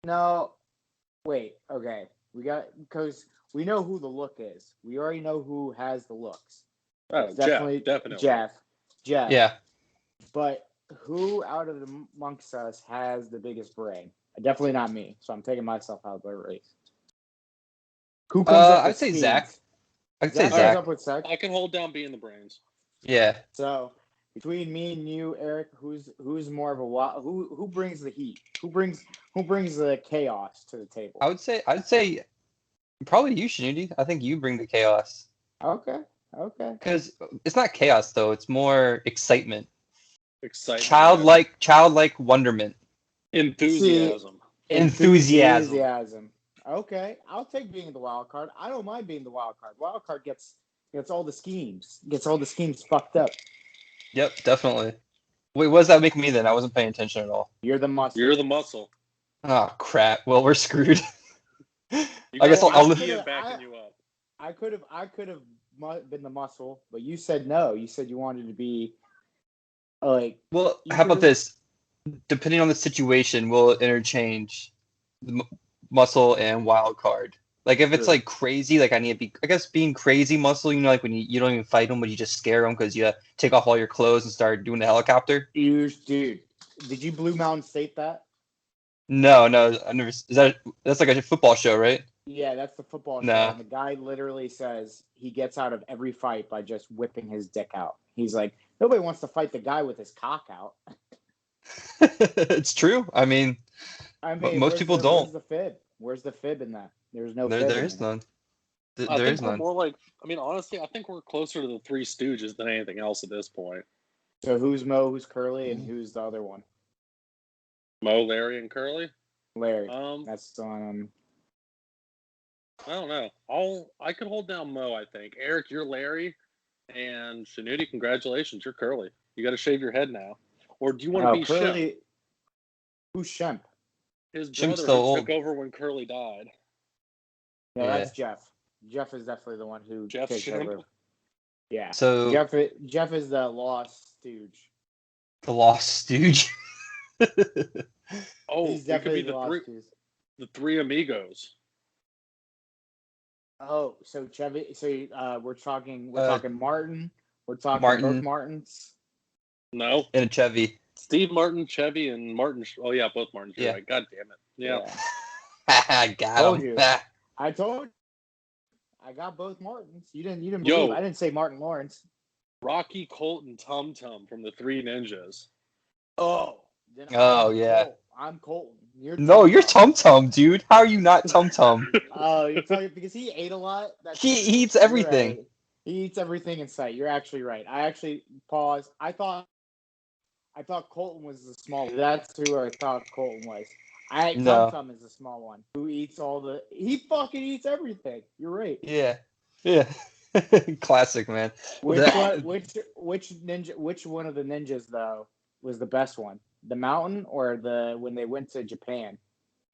No, wait. Okay, because we know who the look is. We already know who has the looks. Oh, It's definitely Jeff. Yeah. But who out of amongst us has the biggest brain? Definitely not me. So I'm taking myself out of the race. Who comes up with I'd say schemes? Zach. I'd say Zach Zach. comes up with Zach. I can hold down being the brains. Yeah. So between me and you, Eric, who's more of a who brings the heat? Who brings the chaos to the table? I'd say probably you, Shinudi. I think you bring the chaos. Okay. Because it's not chaos though; it's more excitement, Excitement. childlike wonderment, Enthusiasm. enthusiasm. Okay, I'll take being the wild card. I don't mind being the wild card. Wild card gets all the schemes, fucked up. Yep, definitely. Wait, what does that make me then? I wasn't paying attention at all. You're the muscle. Oh crap! Well, we're screwed. I guess I'll backing you up. I could have been the muscle, but you said no. You said you wanted to be like. Well, how about this? Depending on the situation, we'll interchange the muscle and wild card. Like if it's like crazy, like I need to be. I guess being crazy muscle, like when you don't even fight them, but you just scare them because you take off all your clothes and start doing the helicopter. Dude, did you Blue Mountain State that? No, I never. That's like a football show, right? Yeah, that's the football show. And the guy literally says he gets out of every fight by just whipping his dick out. He's like, nobody wants to fight the guy with his cock out. It's true. I mean most people don't. Where's the fib? Where's the fib in that? There's no fib. There is none. There is none. More like, honestly, I think we're closer to the Three Stooges than anything else at this point. So who's Mo, who's Curly, and who's the other one? Mo, Larry, and Curly? Larry. That's on. I don't know. I could hold down Mo, I think. Eric, you're Larry. And Shinudi, congratulations, you're Curly. You got to shave your head now. Or do you want to be Curly? Shemp? Who's Shemp? His brother who took over when Curly died. No, that's Jeff. Jeff is definitely the one who takes over. Yeah. So Jeff is the lost stooge. The lost stooge. He's definitely the three amigos. Oh, so Chevy. So we're talking Martin. We're talking both Martins. No, and a Chevy. Steve Martin, Chevy, and Martin. Oh yeah, both Martins. You're right. God damn it. Yeah. I got him. I told you. I got both Martins. You didn't believe. I didn't say Martin Lawrence. Rocky, Colt, and Tum Tum from the Three Ninjas. Oh. Yeah. I'm Colton. You're Tum Tum, dude. How are you not Tum Tum? Oh, you're talking because he ate a lot. He eats everything. Right. He eats everything in sight. You're actually right. I actually paused. I thought Colton was the small one. That's who I thought Colton was. Tum Tum is the small one who eats he fucking eats everything. You're right. Yeah. Classic, man. Which one of the ninjas though was the best one? The mountain or when they went to Japan?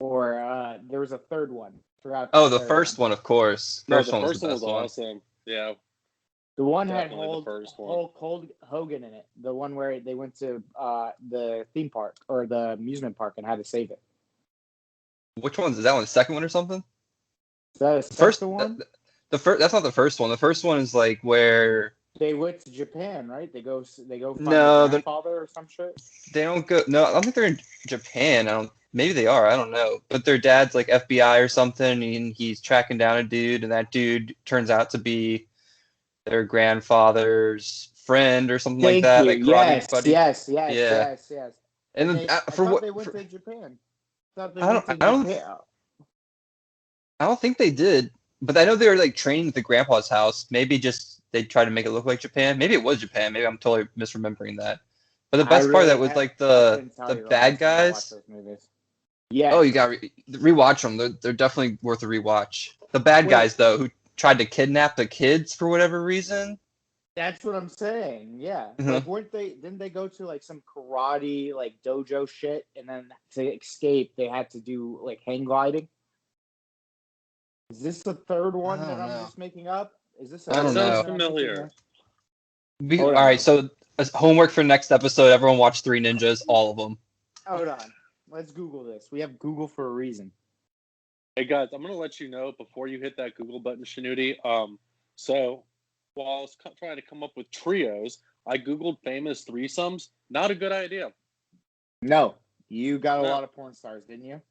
Or there was a third one. The first one, of course. The first one was awesome. Yeah. The one had Hulk Hogan in it. The one where they went to the theme park or the amusement park and had to save it. Which one is that one? The second one or something? Is that the first one? The first. That's not the first one. The first one is like where they went to Japan, right? They go find their grandfather or some shit. They don't go. No, I don't think they're in Japan. Maybe they are. I don't know. But their dad's like FBI or something, and he's tracking down a dude, and that dude turns out to be their grandfather's friend or something like that. Like yes. And then they went to Japan. I don't think they did, but I know they were like training at the grandpa's house. Maybe just they tried to make it look like Japan. Maybe it was Japan. Maybe I'm totally misremembering that. But the best part of that was like the bad guys. Yeah. Oh, you got rewatch them. They're definitely worth a rewatch. The bad guys though, who tried to kidnap the kids for whatever reason. That's what I'm saying. Yeah. Mm-hmm. Like, didn't they go to like some karate like dojo shit, and then to escape they had to do like hang gliding? Is this the third one that I'm just making up? Is this? I don't know. Sounds familiar. All right. So homework for next episode. Everyone watch Three Ninjas, all of them. Hold on. Let's Google this. We have Google for a reason. Hey guys, I'm gonna let you know before you hit that Google button, Shanuti. So while I was trying to come up with trios, I Googled famous threesomes. Not a good idea. No, you got a lot of porn stars, didn't you?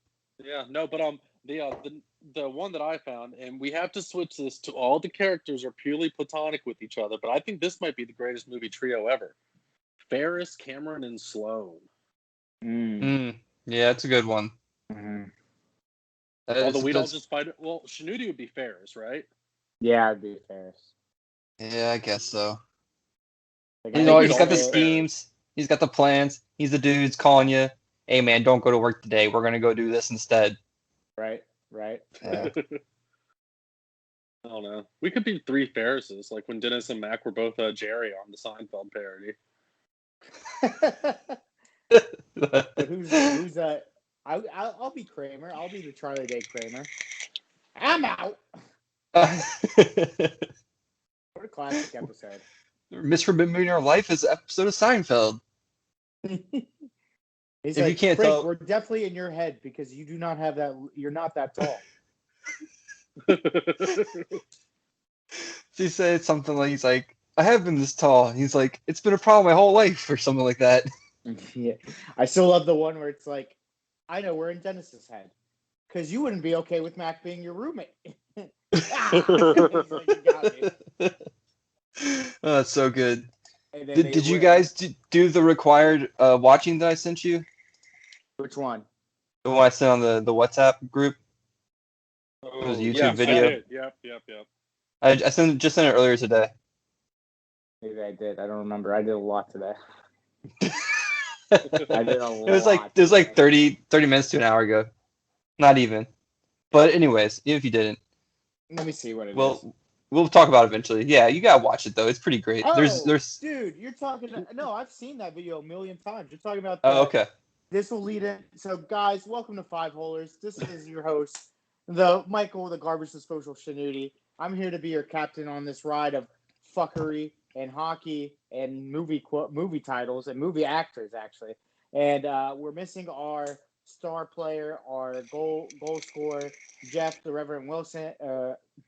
Yeah, no, but the one that I found, and we have to switch this to all the characters are purely platonic with each other, but I think this might be the greatest movie trio ever. Ferris, Cameron, and Sloane. Yeah, that's a good one. Mm-hmm. Although we'd all just fight it. Well, Shanuti would be Ferris, right? Yeah, I'd be Ferris. Yeah, I guess so. Like, you know, he's got the schemes. He's got the plans. He's the dude's calling you. Hey, man, don't go to work today. We're going to go do this instead. Right. Yeah. I don't know. We could be three Ferrises, like when Dennis and Mac were both Jerry on the Seinfeld parody. But who's I'll be Kramer. I'll be the Charlie Day Kramer. I'm out. What a classic episode. Misremembering Your Life is an episode of Seinfeld. He's if like, you can't Frank, tell, we're definitely in your head because you do not have that. You're not that tall. She said something like, he's like, I have been this tall. He's like, it's been a problem my whole life, or something like that. Yeah, I still love the one where it's like, I know we're in Dennis's head because you wouldn't be okay with Mac being your roommate. He's like, you got me. Oh, that's so good. Did you win. guys do the required watching that I sent you? Which one? The one I sent on the WhatsApp group. It was a YouTube video. I did. Yep. I just sent it earlier today. Maybe I did. I don't remember. I did a lot today. I did a lot. It was like 30 minutes to an hour ago. Not even. But anyways, even if you didn't. Let me see what it is. Well, we'll talk about it eventually. Yeah, you gotta watch it though. It's pretty great. Oh, there's dude, you're talking. No, I've seen that video a million times. You're talking about. Oh, okay. This will lead in. So, guys, welcome to Five Holers. This is your host, the Michael, the Garbage Disposal Shanuti. I'm here to be your captain on this ride of fuckery and hockey and movie titles and movie actors, actually. And we're missing our star player, our goal scorer, Jeff, the Reverend Wilson.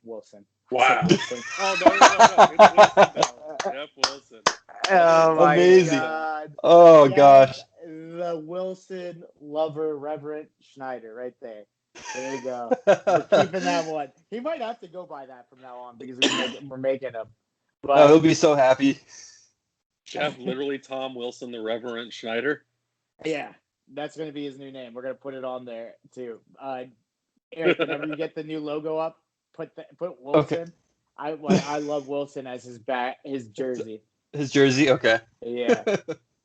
Wilson. Wow. Wilson. Oh, no. It's Wilson now. Jeff Wilson. Oh, my Amazing. God. Oh, Jeff, gosh. The Wilson lover, Reverend Schneider, right there. There you go. We're keeping that one. He might have to go by that from now on because we're making him. But, he'll be so happy. Jeff, literally Tom Wilson, the Reverend Schneider. Yeah, that's going to be his new name. We're going to put it on there, too. Eric, whenever you get the new logo up, put Wilson. Okay. I love Wilson as his jersey. His jersey? Okay. Yeah.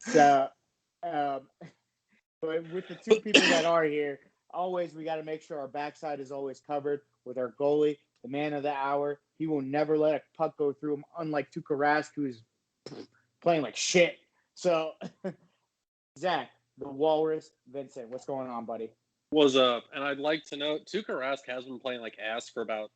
So, but with the two people that are here, always we got to make sure our backside is always covered with our goalie, the man of the hour. He will never let a puck go through him, unlike Tuukka Rask, who's playing like shit. So, Zach, the Walrus, Vincent, what's going on, buddy? What's up? And I'd like to know, Tuukka Rask has been playing like ass for about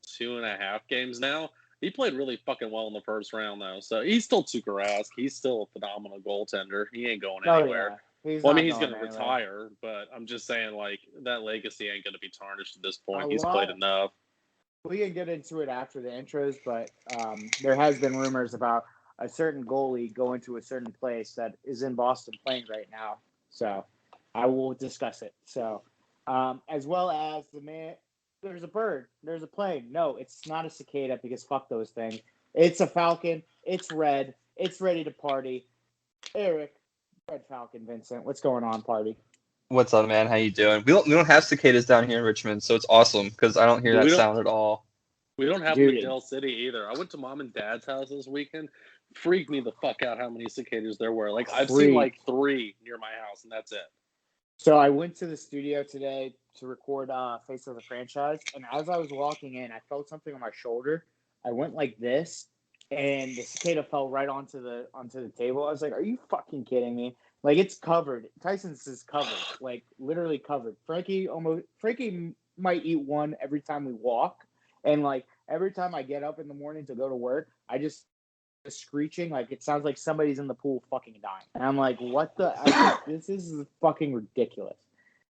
2.5 games now. He played really fucking well in the first round, though. So he's still Tuukka Rask. He's still a phenomenal goaltender. He ain't going anywhere. Yeah. Well, I mean, he's going to retire, but I'm just saying, like, that legacy ain't going to be tarnished at this point. He's played enough. We can get into it after the intros, but there has been rumors about a certain goalie going to a certain place that is in Boston playing right now. So I will discuss it. So as well as the man, there's a bird, there's a plane. No, it's not a cicada because fuck those things. It's a falcon. It's red. It's ready to party. Eric, Red Falcon, Vincent, what's going on, party? What's up, man? How you doing? We don't have cicadas down here in Richmond, so it's awesome because I don't hear that sound at all. We don't have them in Dell City either. I went to Mom and Dad's house this weekend. Freaked me the fuck out how many cicadas there were. Like, I've seen like 3 near my house, and that's it. So I went to the studio today to record Face of the Franchise, and as I was walking in, I felt something on my shoulder. I went like this, and the cicada fell right onto the table. I was like, "Are you fucking kidding me?" Like, it's covered. Tyson's is covered, like literally covered. Frankie might eat one every time we walk, and like every time I get up in the morning to go to work, I just screeching, like it sounds like somebody's in the pool fucking dying. And I'm like, what the? This is fucking ridiculous.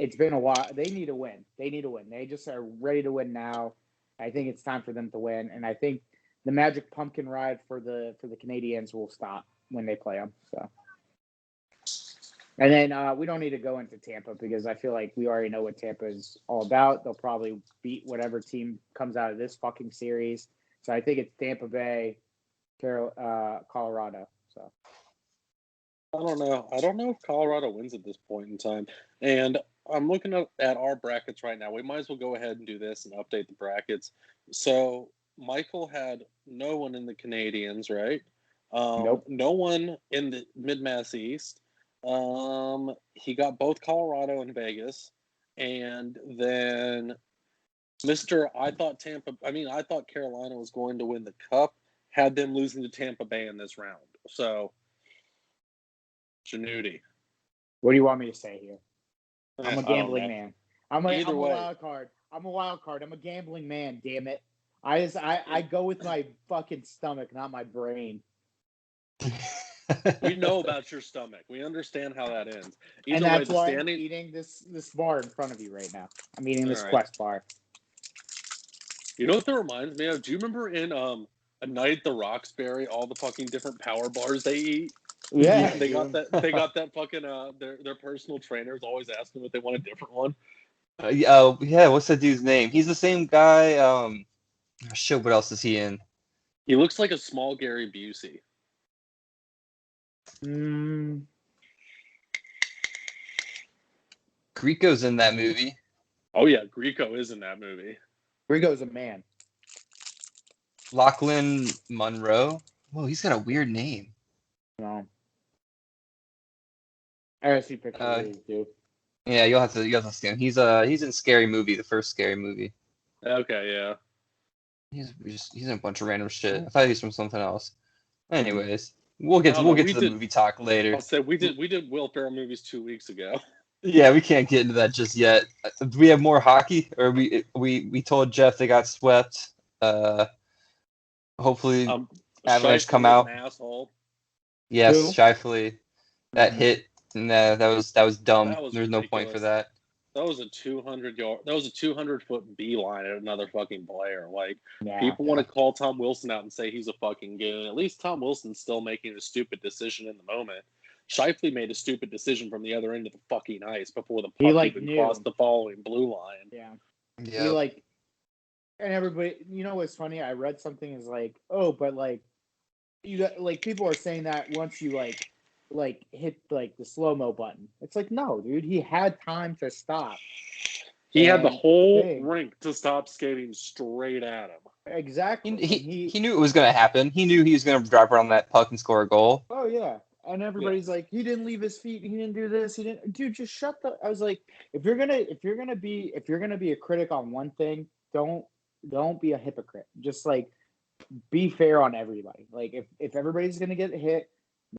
it's been a while. They need to win. They just are ready to win now. I think it's time for them to win, and I think the Magic Pumpkin ride for the Canadians will stop when they play them. So, and then we don't need to go into Tampa because I feel like we already know what Tampa is all about. They'll probably beat whatever team comes out of this fucking series. So I think it's Tampa Bay, Colorado. So I don't know. I don't know if Colorado wins at this point in time. And I'm looking at our brackets right now. We might as well go ahead and do this and update the brackets. So Michael had no one in the Canadians, right? Nope. No one in the Mid-Mass East. He got both Colorado and Vegas. And then I thought Carolina was going to win the Cup, had them losing to Tampa Bay in this round. So, Januti. What do you want me to say here? I'm a I don't gambling know. man. I'm a Either way. wild card. I'm a wild card. I'm a gambling man, damn it. I go with my fucking stomach, not my brain. We know about your stomach. We understand how that ends. And that's why I'm eating this bar in front of you right now. I'm eating this Quest bar. You know what that reminds me of? Do you remember in A Night at the Roxbury, all the fucking different power bars they eat? Yeah. They got that fucking their personal trainers always ask them if they want a different one. Yeah, what's that dude's name? He's the same guy. Shit, what else is he in? He looks like a small Gary Busey. Greco's in that movie. Oh yeah, Greco is in that movie. Greco's a man. Lachlan Monroe. Whoa, he's got a weird name. No. I gotta see pictures of these, dude. Yeah, you'll have to see him. He's in Scary Movie, the first Scary Movie. Okay, yeah. He's in a bunch of random shit. I thought he was from something else. Anyways, we'll get to the movie talk later. I'll say we did Will Ferrell movies 2 weeks ago. Yeah, we can't get into that just yet. Do we have more hockey, or we told Jeff they got swept. Hopefully, Avalanche come out. An asshole. Yes, Scheifele. That hit. And that was dumb. There's no point for that. That was a 200-foot beeline at another fucking player. Like, people want to call Tom Wilson out and say he's a fucking goon. At least Tom Wilson's still making a stupid decision in the moment. Scheifele made a stupid decision from the other end of the fucking ice before the puck even crossed the following blue line. Yeah. And everybody, you know what's funny? I read something is like, oh, but people are saying that once you hit the slow-mo button. It's like, no, dude, he had time to stop. He had the whole rink to stop skating straight at him. Exactly. He knew it was going to happen. He knew he was going to drive around that puck and score a goal. Oh yeah. And everybody's like, he didn't leave his feet, he didn't do this, he didn't. Dude, just shut the. I was like, if you're gonna be a critic on one thing, don't be a hypocrite. Just be fair on everybody. Like if everybody's gonna get hit,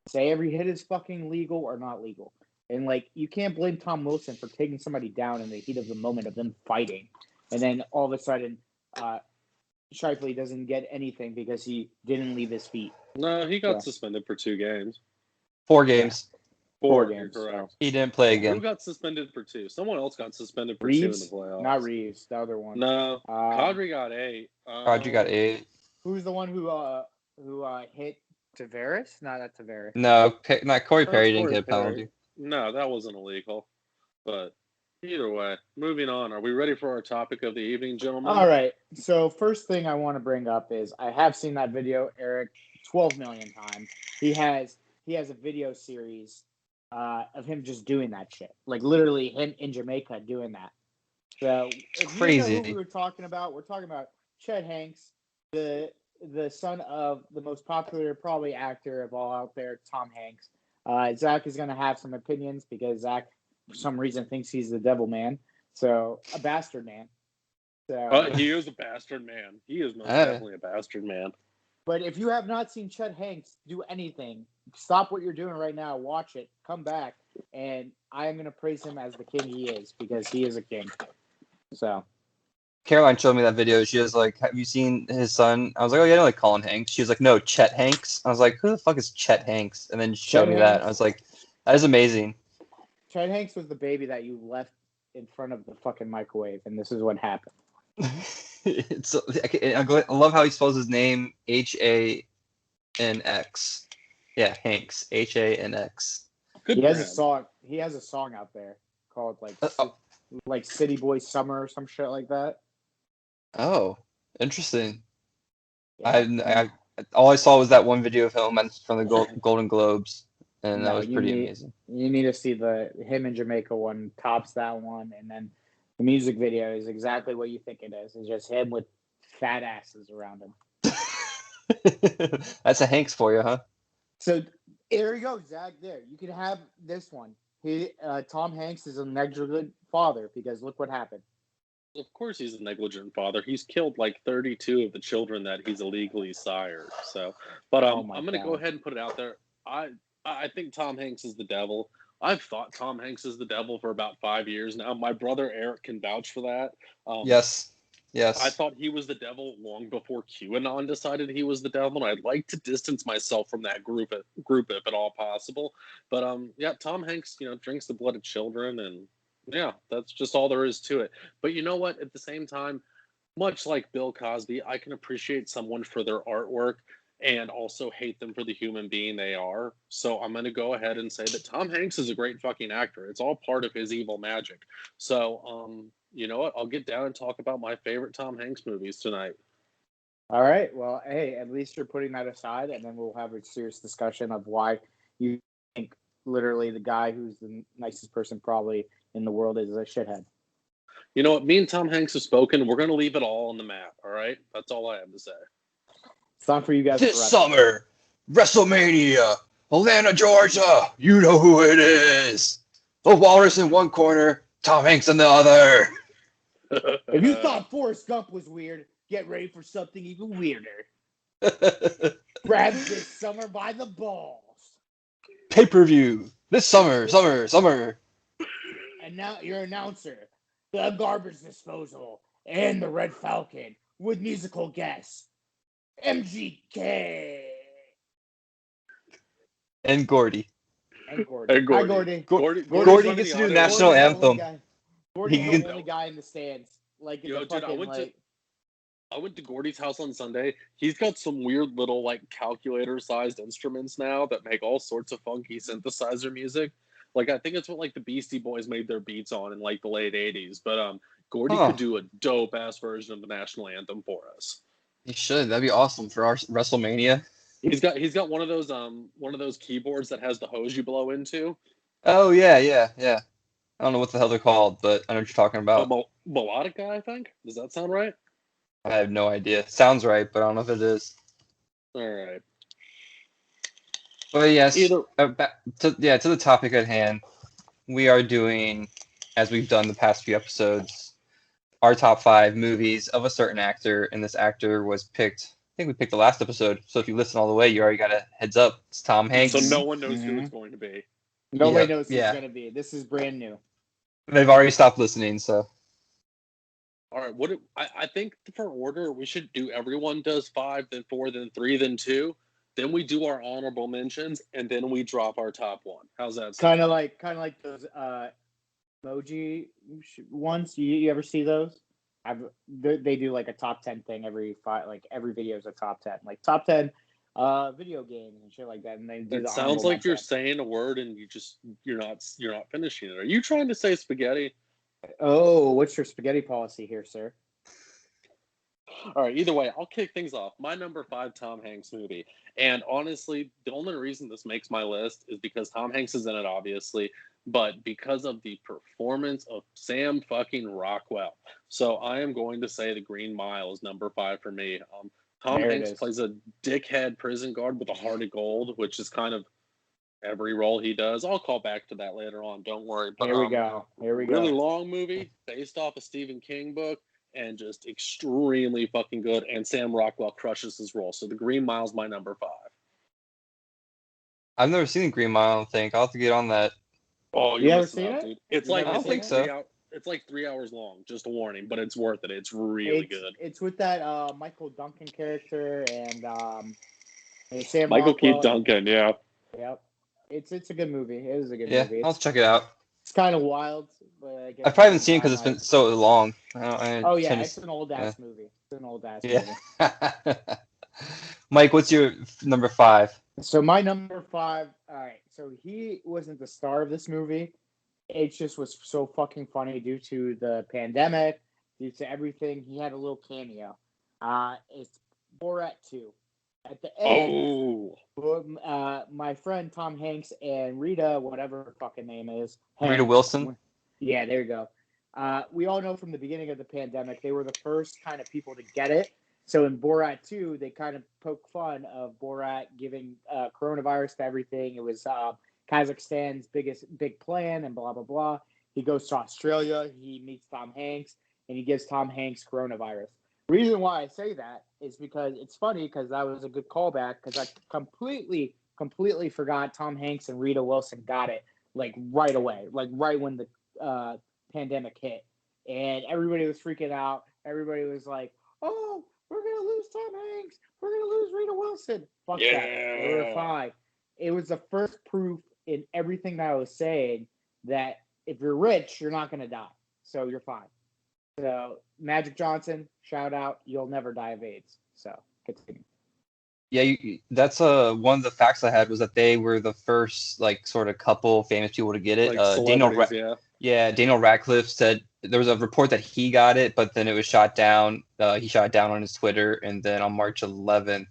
say every hit is fucking legal or not legal. And you can't blame Tom Wilson for taking somebody down in the heat of the moment of them fighting, and then all of a sudden, Scheifele doesn't get anything because he didn't leave his feet. No, he got suspended for 2 games. 4 games. Yeah. 4 games, correct. He didn't play again. Who got suspended for 2? Someone else got suspended for Reeves? 2 in the playoffs. Not Reeves, the other one. No, Kadri got 8. Kadri got 8. Who's the one who hit Tavares? No, that's Tavares. No, not Corey Perry didn't get a penalty. No, that wasn't illegal. But either way, moving on. Are we ready for our topic of the evening, gentlemen? All right. So first thing I want to bring up is I have seen that video, Eric, 12 million times. He has a video series of him just doing that shit. Literally him in Jamaica doing that. So if crazy. You know who we were talking about? We're talking about Chet Hanks, the son of the most popular probably actor of all out there, Tom Hanks. Zach is going to have some opinions because Zach, for some reason, thinks he's the devil man. So a bastard man. So he is a bastard man. He is most definitely a bastard man. But if you have not seen Chet Hanks do anything, stop what you're doing right now, watch it, come back, and I am going to praise him as the king he is because he is a king. So Caroline showed me that video. She was like, have you seen his son? I was like, oh, yeah, I know Colin Hanks. She was like, no, Chet Hanks. I was like, who the fuck is Chet Hanks? And then she showed me that. I was like, that is amazing. Chet Hanks was the baby that you left in front of the fucking microwave, and this is what happened. I love how he spells his name Hanx. Yeah, Hanks. Hanx. Good He for has him. a song. He has a song out there called like City Boy Summer or some shit like that. Oh, interesting. Yeah. All I saw was that one video of him from the Golden Globes, and that was pretty amazing. You need to see him in Jamaica one tops that one, and then the music video is exactly what you think it is. It's just him with fat asses around him. That's a Hanks for you, huh? So there you go, Zach. There, you can have this one. Tom Hanks is a negligent father because look what happened. Of course, he's a negligent father. He's killed like 32 of the children that he's illegally sired. So, but I'm going to go ahead and put it out there. I think Tom Hanks is the devil. I've thought Tom Hanks is the devil for about 5 years now. My brother Eric can vouch for that. Yes. I thought he was the devil long before QAnon decided he was the devil, and I'd like to distance myself from that group if at all possible. But yeah, Tom Hanks, drinks the blood of children, and yeah, that's just all there is to it. But you know what? At the same time, much like Bill Cosby, I can appreciate someone for their artwork and also hate them for the human being they are. So I'm going to go ahead and say that Tom Hanks is a great fucking actor. It's all part of his evil magic. So, you know what? I'll get down and talk about my favorite Tom Hanks movies tonight. All right. Well, hey, at least you're putting that aside, and then we'll have a serious discussion of why you think literally the guy who's the nicest person probably in the world is a shithead. You know what? Me and Tom Hanks have spoken. We're going to leave it all on the map. All right? That's all I have to say. It's time for you guys. This summer, WrestleMania, Atlanta, Georgia. You know who it is. The Walrus in one corner, Tom Hanks in the other. If you thought Forrest Gump was weird, get ready for something even weirder. Grab this summer by the balls. Pay-per-view. This summer. And now your announcer, the Garbage Disposal, and the Red Falcon with musical guests, MGK. And Gordy. Hi, Gordy. Gordy gets to do the national anthem. Gordy's the only guy in the stands. Like, dude, I went to Gordy's house on Sunday. He's got some weird little like calculator-sized instruments now that make all sorts of funky synthesizer music. Like I think it's what like the Beastie Boys made their beats on in like the late '80s. But Gordy could do a dope-ass version of the national anthem for us. He should. That'd be awesome for our WrestleMania. He's got one of those keyboards that has the hose you blow into. Oh yeah. I don't know what the hell they're called, but I know what you're talking about. Melodica, I think. Does that sound right? I have no idea. Sounds right, but I don't know if it is. All right. But yes, to the topic at hand, we are doing, as we've done the past few episodes, our top 5 movies of a certain actor, and this actor was picked. I think we picked the last episode, so if you listen all the way, you already got a heads up. It's Tom Hanks. So no one knows who it's going to be. Nobody knows who it's going to be. This is brand new. They've already stopped listening, so. All right. I think for order, we should do everyone does 5, then 4, then 3, then 2. Then we do our honorable mentions, and then we drop our top 1. How's that sound? Kind of like those emoji ones. You ever see those? They do like a top 10 thing every video is a top 10, like top 10 video games and shit like that. And they do it sounds like you're saying a word and you're not finishing it. Are you trying to say spaghetti? Oh, what's your spaghetti policy here, sir? All right, either way, I'll kick things off. My number 5 Tom Hanks movie. And honestly, the only reason this makes my list is because Tom Hanks is in it, obviously, but because of the performance of Sam fucking Rockwell. So I am going to say The Green Mile is number 5 for me. Tom Hanks plays a dickhead prison guard with a heart of gold, which is kind of every role he does. I'll call back to that later on. Don't worry. But, Here we go. Really long movie based off a Stephen King book and just extremely fucking good. And Sam Rockwell crushes his role. So The Green Mile is my number 5. I've never seen The Green Mile, I don't think. I'll have to get on that. Oh, you ever seen it? Dude. It's like I don't think so. It's like 3 hours long. Just a warning, but it's worth it. It's really good. It's with that Michael Duncan character and Sam Michael Rockwell. Keith Duncan. Yeah. Yep. It's a good movie. It is a good movie. Yeah, I'll check it out. It's kind of wild, but I guess I probably haven't seen it because it's been so long. Oh yeah, it's an old ass movie. It's an old ass movie. Mike, what's your number 5? So my number 5. All right. So he wasn't the star of this movie. It just was so fucking funny due to the pandemic, due to everything. He had a little cameo. It's Borat 2. At the end, my friend Tom Hanks and Rita, whatever her fucking name is, Rita Wilson. Yeah, there you go. We all know from the beginning of the pandemic, they were the first kind of people to get it. So in Borat 2, they kind of poke fun of Borat giving coronavirus to everything. It was Kazakhstan's big plan and blah, blah, blah. He goes to Australia. He meets Tom Hanks, and he gives Tom Hanks coronavirus. The reason why I say that is because it's funny because that was a good callback because I completely forgot Tom Hanks and Rita Wilson got it like right away, like right when the pandemic hit. And everybody was freaking out. Everybody was like, oh, we're going to lose Tom Hanks. We're going to lose Rita Wilson. Fuck that. They were fine. It was the first proof in everything that I was saying that if you're rich, you're not going to die. So you're fine. So Magic Johnson, shout out. You'll never die of AIDS. So continue. Yeah, that's one of the facts I had was that they were the first like sort of couple famous people to get it. Like Daniel Radcliffe said there was a report that he got it, but then it was shot down. He shot it down on his Twitter, and then on March 11th,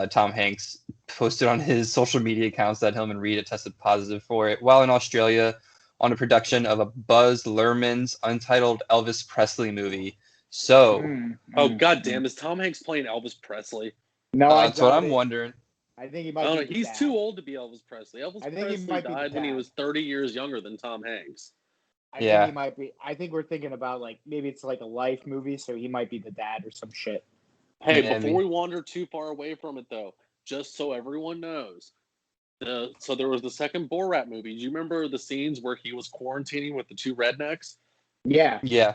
Tom Hanks posted on his social media accounts that him and Rita tested positive for it while in Australia on a production of a Buzz Luhrmann's untitled Elvis Presley movie. So, goddamn, is Tom Hanks playing Elvis Presley? No, that's what I'm wondering. I think he might be. He's too old to be Elvis Presley. Elvis Presley died when he was 30 years younger than Tom Hanks. I think he might be. I think we're thinking about like maybe it's like a life movie, so he might be the dad or some shit. Hey, before we wander too far away from it, though, just so everyone knows, so there was the second Borat movie. Do you remember the scenes where he was quarantining with the two rednecks? Yeah. Yeah.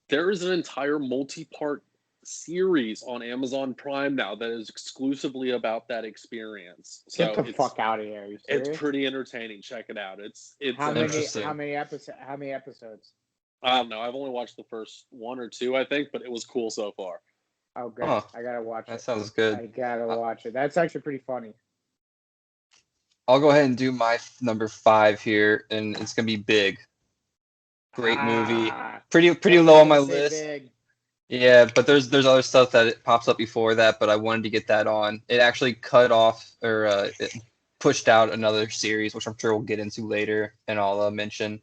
There is an entire multi-part series on Amazon Prime now that is exclusively about that experience. So get the fuck out of here! It's pretty entertaining. Check it out. It's how many episodes? I don't know. I've only watched the first 1 or 2, I think, but it was cool so far. Oh, good. I gotta watch it. That sounds good. I gotta watch it. That's actually pretty funny. I'll go ahead and do my number 5 here, and it's gonna be Big. Great movie. Pretty low on my list. Big. Yeah, but there's other stuff that it pops up before that, but I wanted to get that on. It actually cut off or it pushed out another series, which I'm sure we'll get into later, and I'll mention.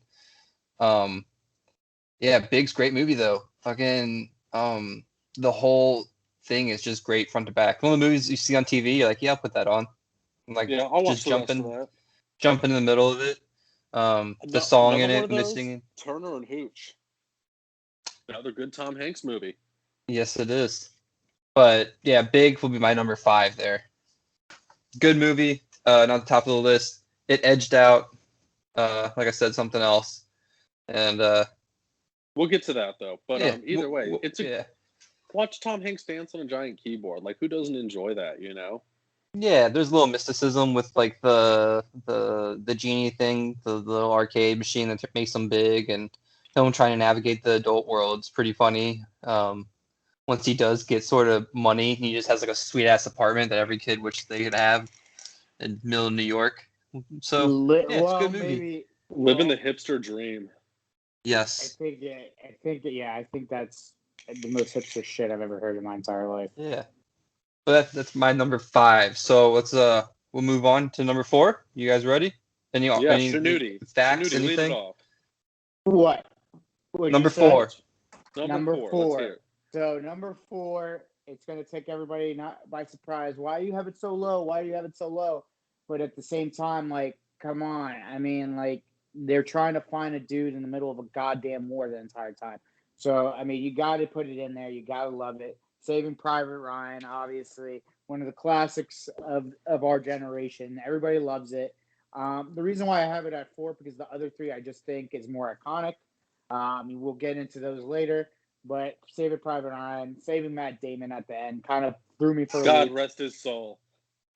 Yeah, Big's great movie though. Fucking the whole thing is just great front to back. One of the movies you see on TV, you're like, yeah, I'll put that on. Like, yeah, I'll just watch the rest of that. Jump in the middle of it. The song in it, and the singing. Turner and Hooch. Another good Tom Hanks movie. Yes, it is. But yeah, Big will be my number 5 there. Good movie. Not the top of the list. It edged out, like I said, something else. And we'll get to that though. But either way, it's watch Tom Hanks dance on a giant keyboard. Like, who doesn't enjoy that? You know. Yeah, there's a little mysticism with like the genie thing, the little arcade machine that makes them big, and him trying to navigate the adult world. It's pretty funny. Once he does get sort of money, he just has like a sweet ass apartment that every kid wishes they could have in the middle of New York. So it's a good movie. Living the hipster dream. Yes. I think that's the most hipster shit I've ever heard in my entire life. Yeah. But that's my number 5. So let's we'll move on to number 4. You guys ready? Any facts? Anything? What? Number 4. Number 4. So number 4, it's gonna take everybody not by surprise. Why do you have it so low? Why do you have it so low? But at the same time, like, come on. I mean, like, they're trying to find a dude in the middle of a goddamn war the entire time. So I mean, you got to put it in there. You got to love it. Saving Private Ryan, obviously, one of the classics of our generation. Everybody loves it. The reason why I have it at 4 because the other 3 I just think is more iconic. We'll get into those later. But Saving Private Ryan, saving Matt Damon at the end kind of threw me for a loop. God rest his soul.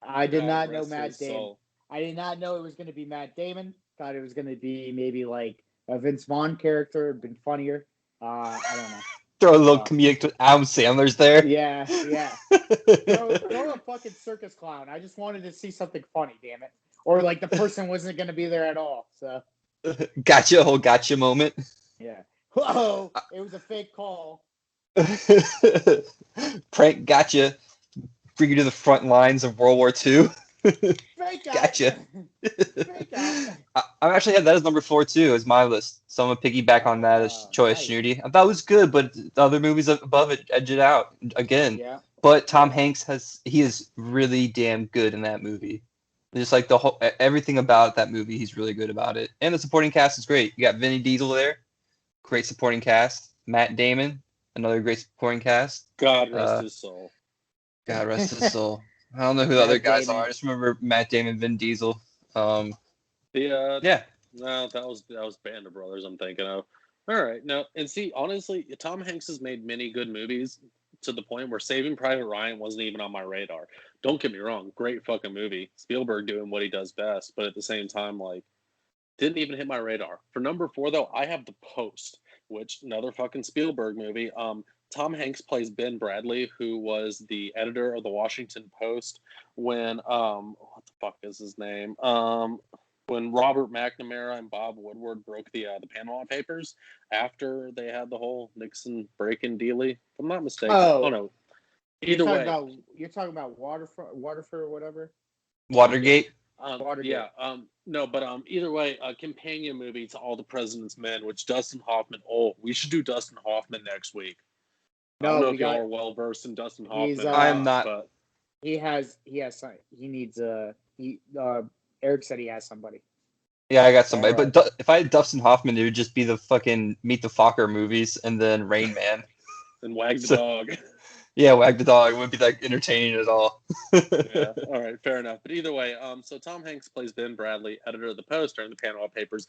I did not know Matt Damon. I did not know it was going to be Matt Damon. Thought it was going to be maybe like Vince Vaughn character had been funnier. I don't know. Throw a little comedic to Adam Sandler's there. Yeah. Throw a fucking circus clown. I just wanted to see something funny, damn it. Or like the person wasn't going to be there at all. So. Gotcha moment. Yeah. Whoa! It was a fake call. Prank gotcha. Bring you to the front lines of World War II. Fake out. Gotcha. Fake out. I actually had that as number 4 too, as my list. So I'm gonna piggyback on that as choice, nice. Snooty. I thought it was good, but the other movies above it edge it out again. Yeah. But Tom Hanks he is really damn good in that movie. Just like the whole everything about that movie, he's really good about it. And the supporting cast is great. You got Vinny Diesel there, great supporting cast. Matt Damon, another great supporting cast. God rest his soul. God rest his soul. I don't know who the other guys are. I just remember Matt Damon, Vin Diesel. Yeah. No, that was Band of Brothers I'm thinking of. All right. No, and see, honestly, Tom Hanks has made many good movies to the point where Saving Private Ryan wasn't even on my radar. Don't get me wrong, great fucking movie. Spielberg doing what he does best, but at the same time, like, didn't even hit my radar. For number 4, though, I have The Post, which another fucking Spielberg movie. Tom Hanks plays Ben Bradley, who was the editor of the Washington Post when what the fuck is his name? When Robert McNamara and Bob Woodward broke the Panama Papers after they had the whole Nixon break-in dealie. If I'm not mistaken. Oh no. Either way. You're talking about Waterford or whatever? Watergate? Watergate. Yeah. No, but either way, a companion movie to All the President's Men, which Dustin Hoffman. Oh, we should do Dustin Hoffman next week. I don't know if y'all are well versed in Dustin Hoffman. I am not. But he needs Eric said he has somebody. Yeah, I got somebody. Right. But if I had Dustin Hoffman, it would just be the fucking Meet the Fokker movies and then Rain Man. And Wag the Dog. Yeah, Wag the Dog. It wouldn't be like entertaining at all. Yeah, all right, fair enough. But either way, so Tom Hanks plays Ben Bradley, editor of the Post during the Panama Papers.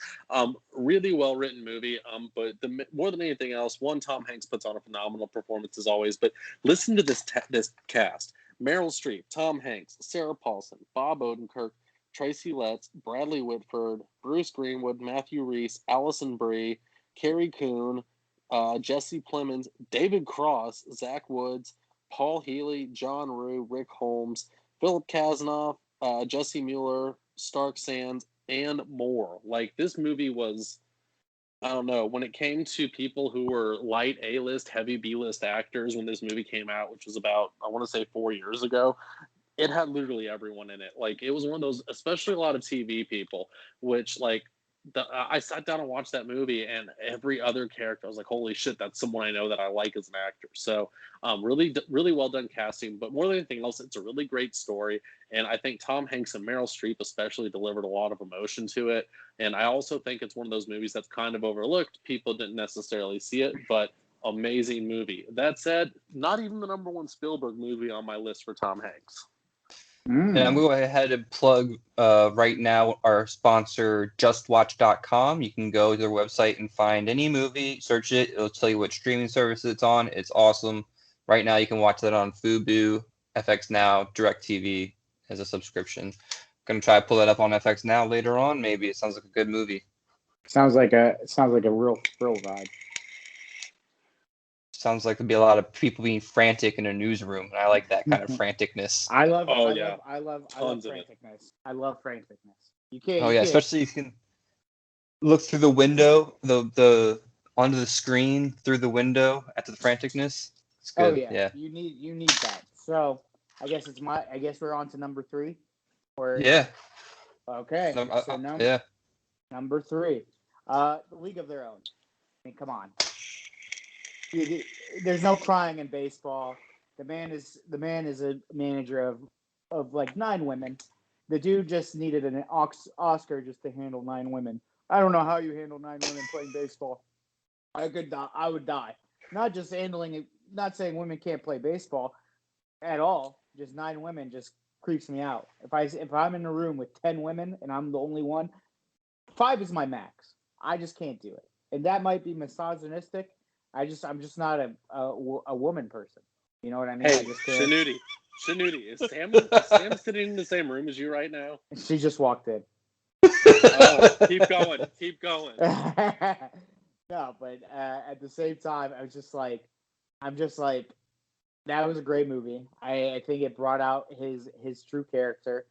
Really well written movie. But more than anything else, Tom Hanks puts on a phenomenal performance as always. But listen to this cast: Meryl Streep, Tom Hanks, Sarah Paulson, Bob Odenkirk, Tracy Letts, Bradley Whitford, Bruce Greenwood, Matthew Rhys, Allison Brie, Carrie Coon, Jesse Plemons, David Cross, Zach Woods, Paul Healy, John Rue, Rick Holmes, Philip Kazanoff, Jesse Mueller, Stark Sands, and more. Like, this movie was, I don't know, when it came to people who were light A-list, heavy B-list actors when this movie came out, which was about, I want to say 4 years ago, it had literally everyone in it. Like, it was one of those, especially a lot of TV people, which, like, I sat down and watched that movie, and every other character, I was like, holy shit, that's someone I know that I like as an actor. So really well done casting. But more than anything else, it's a really great story. And I think Tom Hanks and Meryl Streep especially delivered a lot of emotion to it. And I also think it's one of those movies that's kind of overlooked. People didn't necessarily see it, but amazing movie. That said, not even the number 1 Spielberg movie on my list for Tom Hanks. And I'm going to go ahead and plug right now our sponsor, justwatch.com. You can go to their website and find any movie, search it. It'll tell you what streaming service it's on. It's awesome. Right now, you can watch that on Fubo, FX Now, DirecTV as a subscription. Going to try to pull that up on FX Now later on. Maybe it sounds like a good movie. Sounds like a real ride. Sounds like there'd be a lot of people being frantic in a newsroom, and I like that kind of franticness. I love franticness. I love franticness. You can't. Oh yeah, especially if you can look through the window, the onto the screen through the window after the franticness. It's good. Oh yeah. You need that. So I guess we're on to number 3. Yeah. Okay. Number 3. The League of Their Own. I mean, come on. There's no crying in baseball. The man is a manager of like 9 women. The dude just needed an Oscar just to handle 9 women. I don't know how you handle 9 women playing baseball. I would die. Not just handling it. Not saying women can't play baseball at all. Just 9 women just creeps me out. If I'm in a room with 10 women and I'm the only one, 5 is my max. I just can't do it. And that might be misogynistic. I'm just not a woman person. You know what I mean? Hey, Shanuti, is Sam sitting in the same room as you right now? She just walked in. Oh, keep going. Keep going. No, but at the same time, I'm just like, that was a great movie. I think it brought out his true character,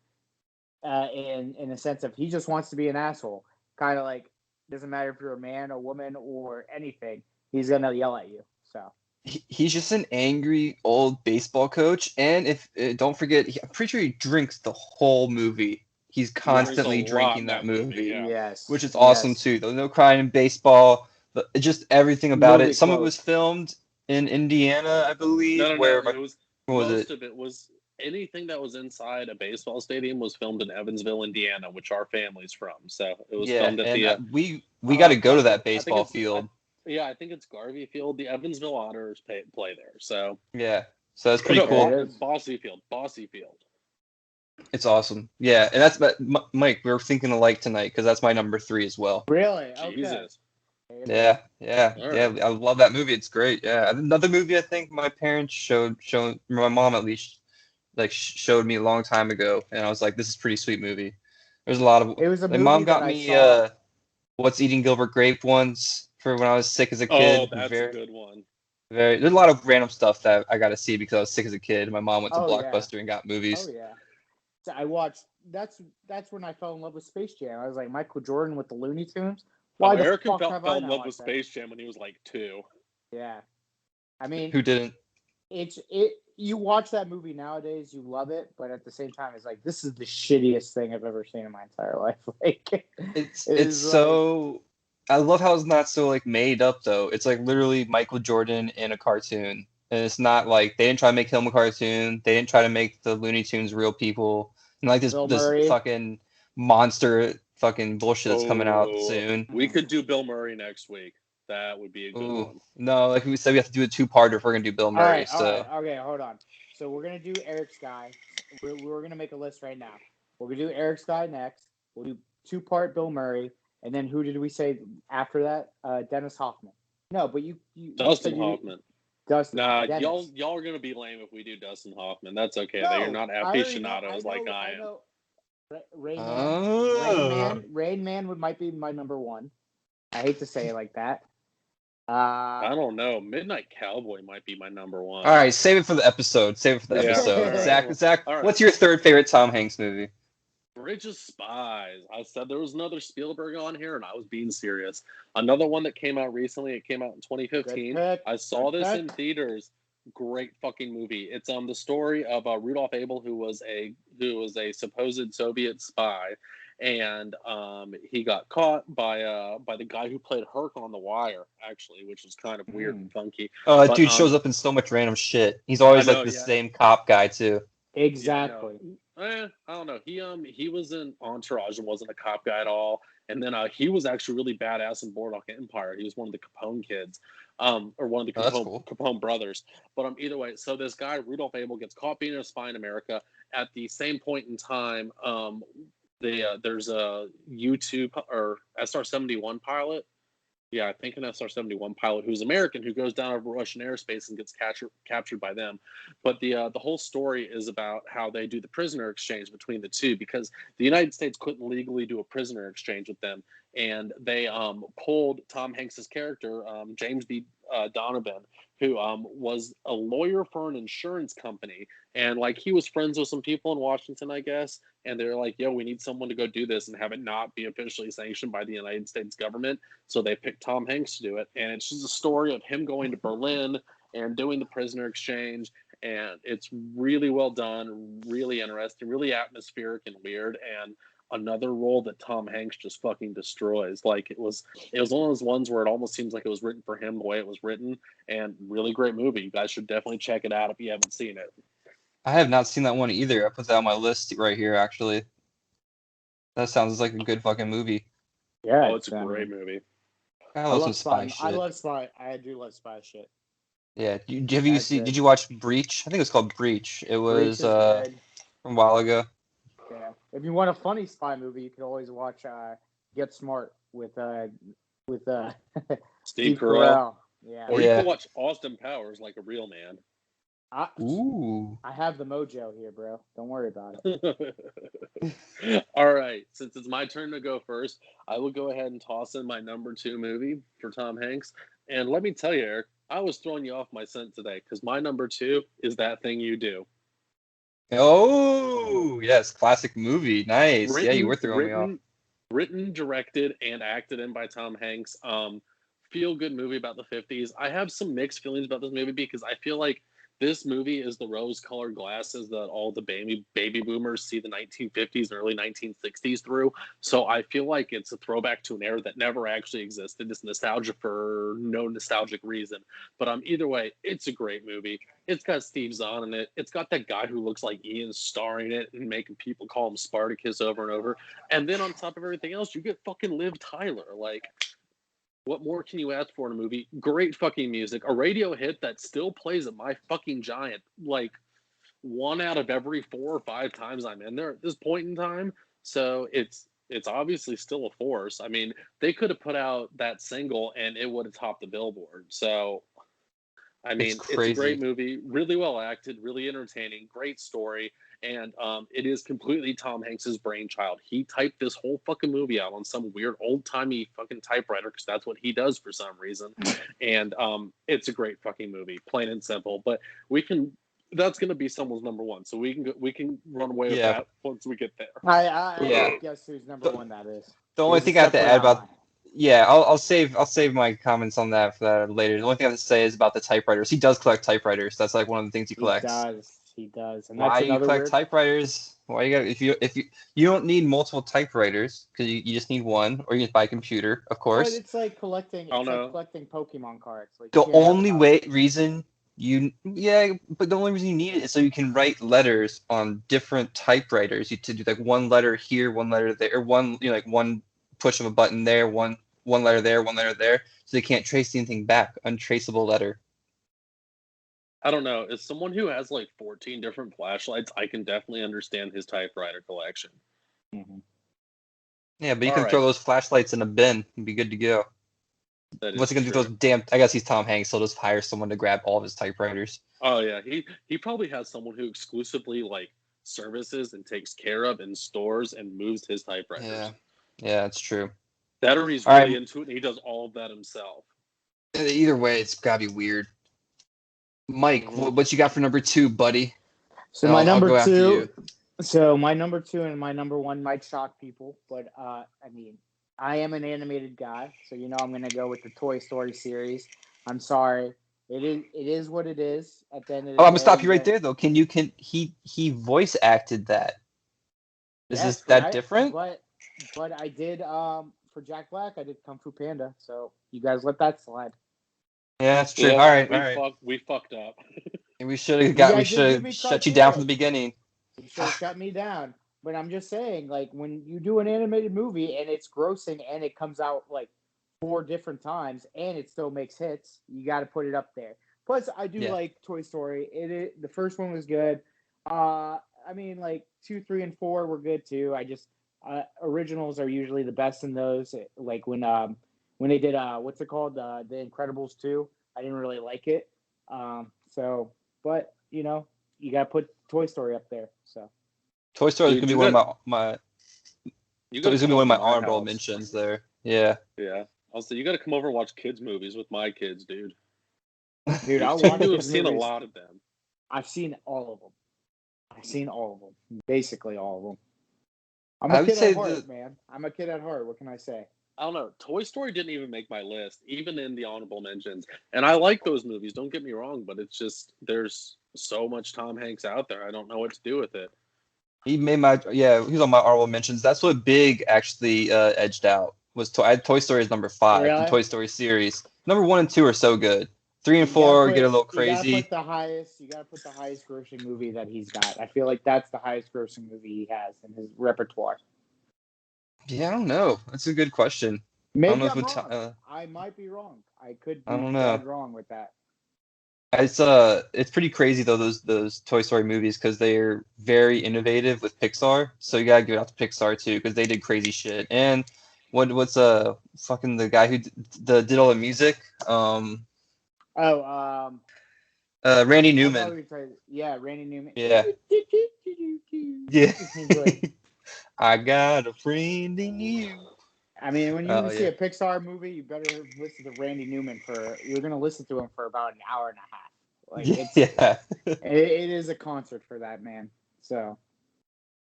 in the sense of he just wants to be an asshole. Kind of like, doesn't matter if you're a man, a woman, or anything, he's gonna yell at you. So He's just an angry old baseball coach, and if don't forget, I'm pretty sure he drinks the whole movie. He's He drinks a constantly lot drinking in that that movie, movie, yeah. yes, which is awesome yes. too. There's no crying in baseball, but just everything about Movie it. Some of it quote. was filmed in Indiana, I believe. No. Where It was what was most it? of it was anything that was inside a baseball stadium was filmed in Evansville, Indiana, which our family's from. So it was Yeah, filmed at and the we got to go to that I think baseball field. I think it's Garvey Field. The Evansville Otters play there. So Yeah, so that's or pretty no, cool. There it is. Bossy Field. Bossy Field. It's awesome. Yeah, and that's Mike. We were thinking alike tonight because that's my number 3 as well. Really? Okay. Jesus. Yeah. All right. I love that movie. It's great. Yeah, another movie I think my parents showed my mom at least like showed me a long time ago, and I was like, this is a pretty sweet movie. There's a lot of It was a like mom movie that got I me saw. What's Eating Gilbert Grape once for when I was sick as a Oh, kid. that's a good one. There's a lot of random stuff that I got to see because I was sick as a kid. My mom went to Oh yeah. Blockbuster and got Oh movies. yeah. So I watched. That's when I fell in love with Space Jam. I was like, Michael Jordan with the Looney Tunes. Why the American fuck have fell I in not love with watched that? Space Jam when he was like 2. Yeah. I mean, Who didn't? it. You watch that movie nowadays, you love it, but at the same time, it's like, this is the shittiest thing I've ever seen in my entire life. Like, It's so. I love how it's not so like made up though. It's like literally Michael Jordan in a cartoon, and it's not like they didn't try to make him a cartoon. They didn't try to make the Looney Tunes real people, and like Bill this Murray. fucking monster fucking bullshit that's coming out Oh, soon. we could do Bill Murray next week. That would be a good Ooh, one. no, like we said, we have to do a 2-parter if we're gonna do Bill Murray. All right, So okay, hold on. So we're gonna do Eric's guy. We're gonna make a list right now. We're gonna do Eric's guy next. We'll do 2-part Bill Murray, and then who did we say after that? Dennis Hoffman. No, but you Dustin said Hoffman. Dustin. Nah, Dennis. y'all are gonna be lame if we do Dustin Hoffman. That's okay. No, You're not I already know. aficionados like I am. know. Rain Man. Oh. Rain Man might be my number 1. I hate to say it like that. I don't know. Midnight Cowboy might be my number 1. all right, save it for the episode. Save it for the Yeah, episode. all right. Zach, All right. what's your third favorite Tom Hanks movie? Bridge of Spies. I said there was another Spielberg on here, and I was being serious. Another one that came out recently. It came out in 2015. I saw this in theaters. Great fucking movie. It's the story of Rudolph Abel, who was a supposed Soviet spy, and he got caught by the guy who played Herc on The Wire, actually, which was kind of weird and funky. Oh, that But, dude shows up in so much random shit. He's always like the same cop guy too. Exactly. I don't know. He was in Entourage and wasn't a cop guy at all. And then he was actually really badass in Boardwalk Empire. He was one of the Capone kids, or one of the Capone brothers. But either way, so this guy Rudolph Abel gets caught being a spy in America. At the same point in time, there's a YouTube or SR-71 pilot. Yeah, I think an SR-71 pilot who's American who goes down over Russian airspace and gets captured by them. But the whole story is about how they do the prisoner exchange between the two, because the United States couldn't legally do a prisoner exchange with them, and they pulled Tom Hanks's character, James B. Donovan, who was a lawyer for an insurance company, and like he was friends with some people in Washington, I guess, and they're like, yo, we need someone to go do this and have it not be officially sanctioned by the United States government. So they picked Tom Hanks to do it. And it's just a story of him going to Berlin and doing the prisoner exchange. And it's really well done, really interesting, really atmospheric and weird. And another role that Tom Hanks just fucking destroys. Like it was one of those ones where it almost seems like it was written for him the way it was written. And really great movie. You guys should definitely check it out if you haven't seen it. I have not seen that one either. I put that on my list right here, actually. That sounds like a good fucking movie. Yeah. Oh, it's a great movie. I love some spy shit. I love spy. I do love spy shit. Yeah. Did you watch Breach? I think it was called Breach. It was from a while ago. Yeah. If you want a funny spy movie, you can always watch Get Smart with Steve Carell. Yeah. Or you can watch Austin Powers like a real man. Ooh. I have the mojo here, bro. Don't worry about it. All right. Since it's my turn to go first, I will go ahead and toss in my number 2 movie for Tom Hanks. And let me tell you, Eric, I was throwing you off my scent today because my number 2 is That Thing You Do. Oh, yes, classic movie. Nice. Yeah, you were throwing me off. Written, directed, and acted in by Tom Hanks. Feel good movie about the 50s. I have some mixed feelings about this movie because I feel like this movie is the rose-colored glasses that all the baby boomers see the 1950s and early 1960s through. So I feel like it's a throwback to an era that never actually existed. It's nostalgia for no nostalgic reason. But either way, it's a great movie. It's got Steve Zahn in it. It's got that guy who looks like Ian starring it and making people call him Spartacus over and over. And then on top of everything else, you get fucking Liv Tyler. Like, what more can you ask for in a movie? Great fucking music. A radio hit that still plays at my fucking Giant. Like, 1 out of every 4 or 5 times I'm in there at this point in time. So it's obviously still a force. I mean, they could have put out that single and it would have topped the Billboard. So, I mean, it's a great movie, really well acted, really entertaining, great story, and it is completely Tom Hanks's brainchild. He typed this whole fucking movie out on some weird old-timey fucking typewriter because that's what he does for some reason. And it's a great fucking movie, plain and simple. But that's going to be someone's number 1, so we can run away with that once we get there. I guess whose number 1 that is. The only thing I have to add about I'll save my comments on that for that later. The only thing I have to say is about the typewriters. He does collect typewriters. That's like one of the things he collects. He does. And why you collect typewriters? Why you got if you don't need multiple typewriters because you just need one, or you can buy a computer, of course. But it's like collecting. It's like collecting Pokemon cards. Like the only reason you need it is so you can write letters on different typewriters. You to do like one letter here, one letter there, or one like one push of a button there, one letter there, one letter there, so they can't trace anything back. Untraceable letter. I don't know. As someone who has like 14 different flashlights, I can definitely understand his typewriter collection. Mm-hmm. Yeah, but you can throw those flashlights in a bin and be good to go. What's he gonna do those damn? I guess he's Tom Hanks, so he'll just hire someone to grab all of his typewriters. Oh yeah, he probably has someone who exclusively like services and takes care of and stores and moves his typewriters. Yeah, that's true. That or he's really into it and he does all of that himself. Either way, it's gotta be weird. Mike, what you got for number 2, buddy? So my number 2. So my number 2 and my number 1 might shock people, but I mean, I am an animated guy, so I'm gonna go with the Toy Story series. I'm sorry, it is what it is. At the end of the I'm gonna stop you right there, though. He voice acted that? Is this that different? But I did for Jack Black. I did Kung Fu Panda, so you guys let that slide. Yeah, that's true. Yeah, all right. We fucked up. And we should have shut you down from the beginning. You should have shut me down. But I'm just saying, like, when you do an animated movie and it's grossing and it comes out like 4 different times and it still makes hits, you got to put it up there. Plus, I do like Toy Story. The first one was good. I mean, like 2, 3, and 4 were good too. I just originals are usually the best in those. Like when they did what's it called, The Incredibles 2. I didn't really like it. But you got to put Toy Story up there. So Toy Story is gonna be one of my. It's gonna be one of my honorable mentions there. Yeah. Yeah. Also, you got to come over and watch kids movies with my kids, dude. Dude, I've seen a lot of them. I've seen all of them. Basically all of them. I'm a kid at heart, man. I'm a kid at heart. What can I say? I don't know. Toy Story didn't even make my list, even in the honorable mentions. And I like those movies. Don't get me wrong, but it's just there's so much Tom Hanks out there. I don't know what to do with it. He made he's on my honorable mentions. That's what Big actually edged out. Toy Story is number 5. Really? The Toy Story series. Number 1 and 2 are so good. 3 and 4 get a little crazy. You gotta put the highest grossing movie that he's got. I feel like that's the highest grossing movie he has in his repertoire. Yeah, I don't know. That's a good question. Maybe I'm wrong. I might be wrong. I could be wrong with that. It's pretty crazy though, those Toy Story movies, because they're very innovative with Pixar. So you gotta give it out to Pixar too, because they did crazy shit. And what's fucking the guy who did all the music? Randy Newman. Yeah, Randy Newman. Yeah. Yeah. I got a friend in you. I mean, when you see a Pixar movie, you better listen to Randy Newman you're going to listen to him for about an hour and a half. Like it is a concert for that man. So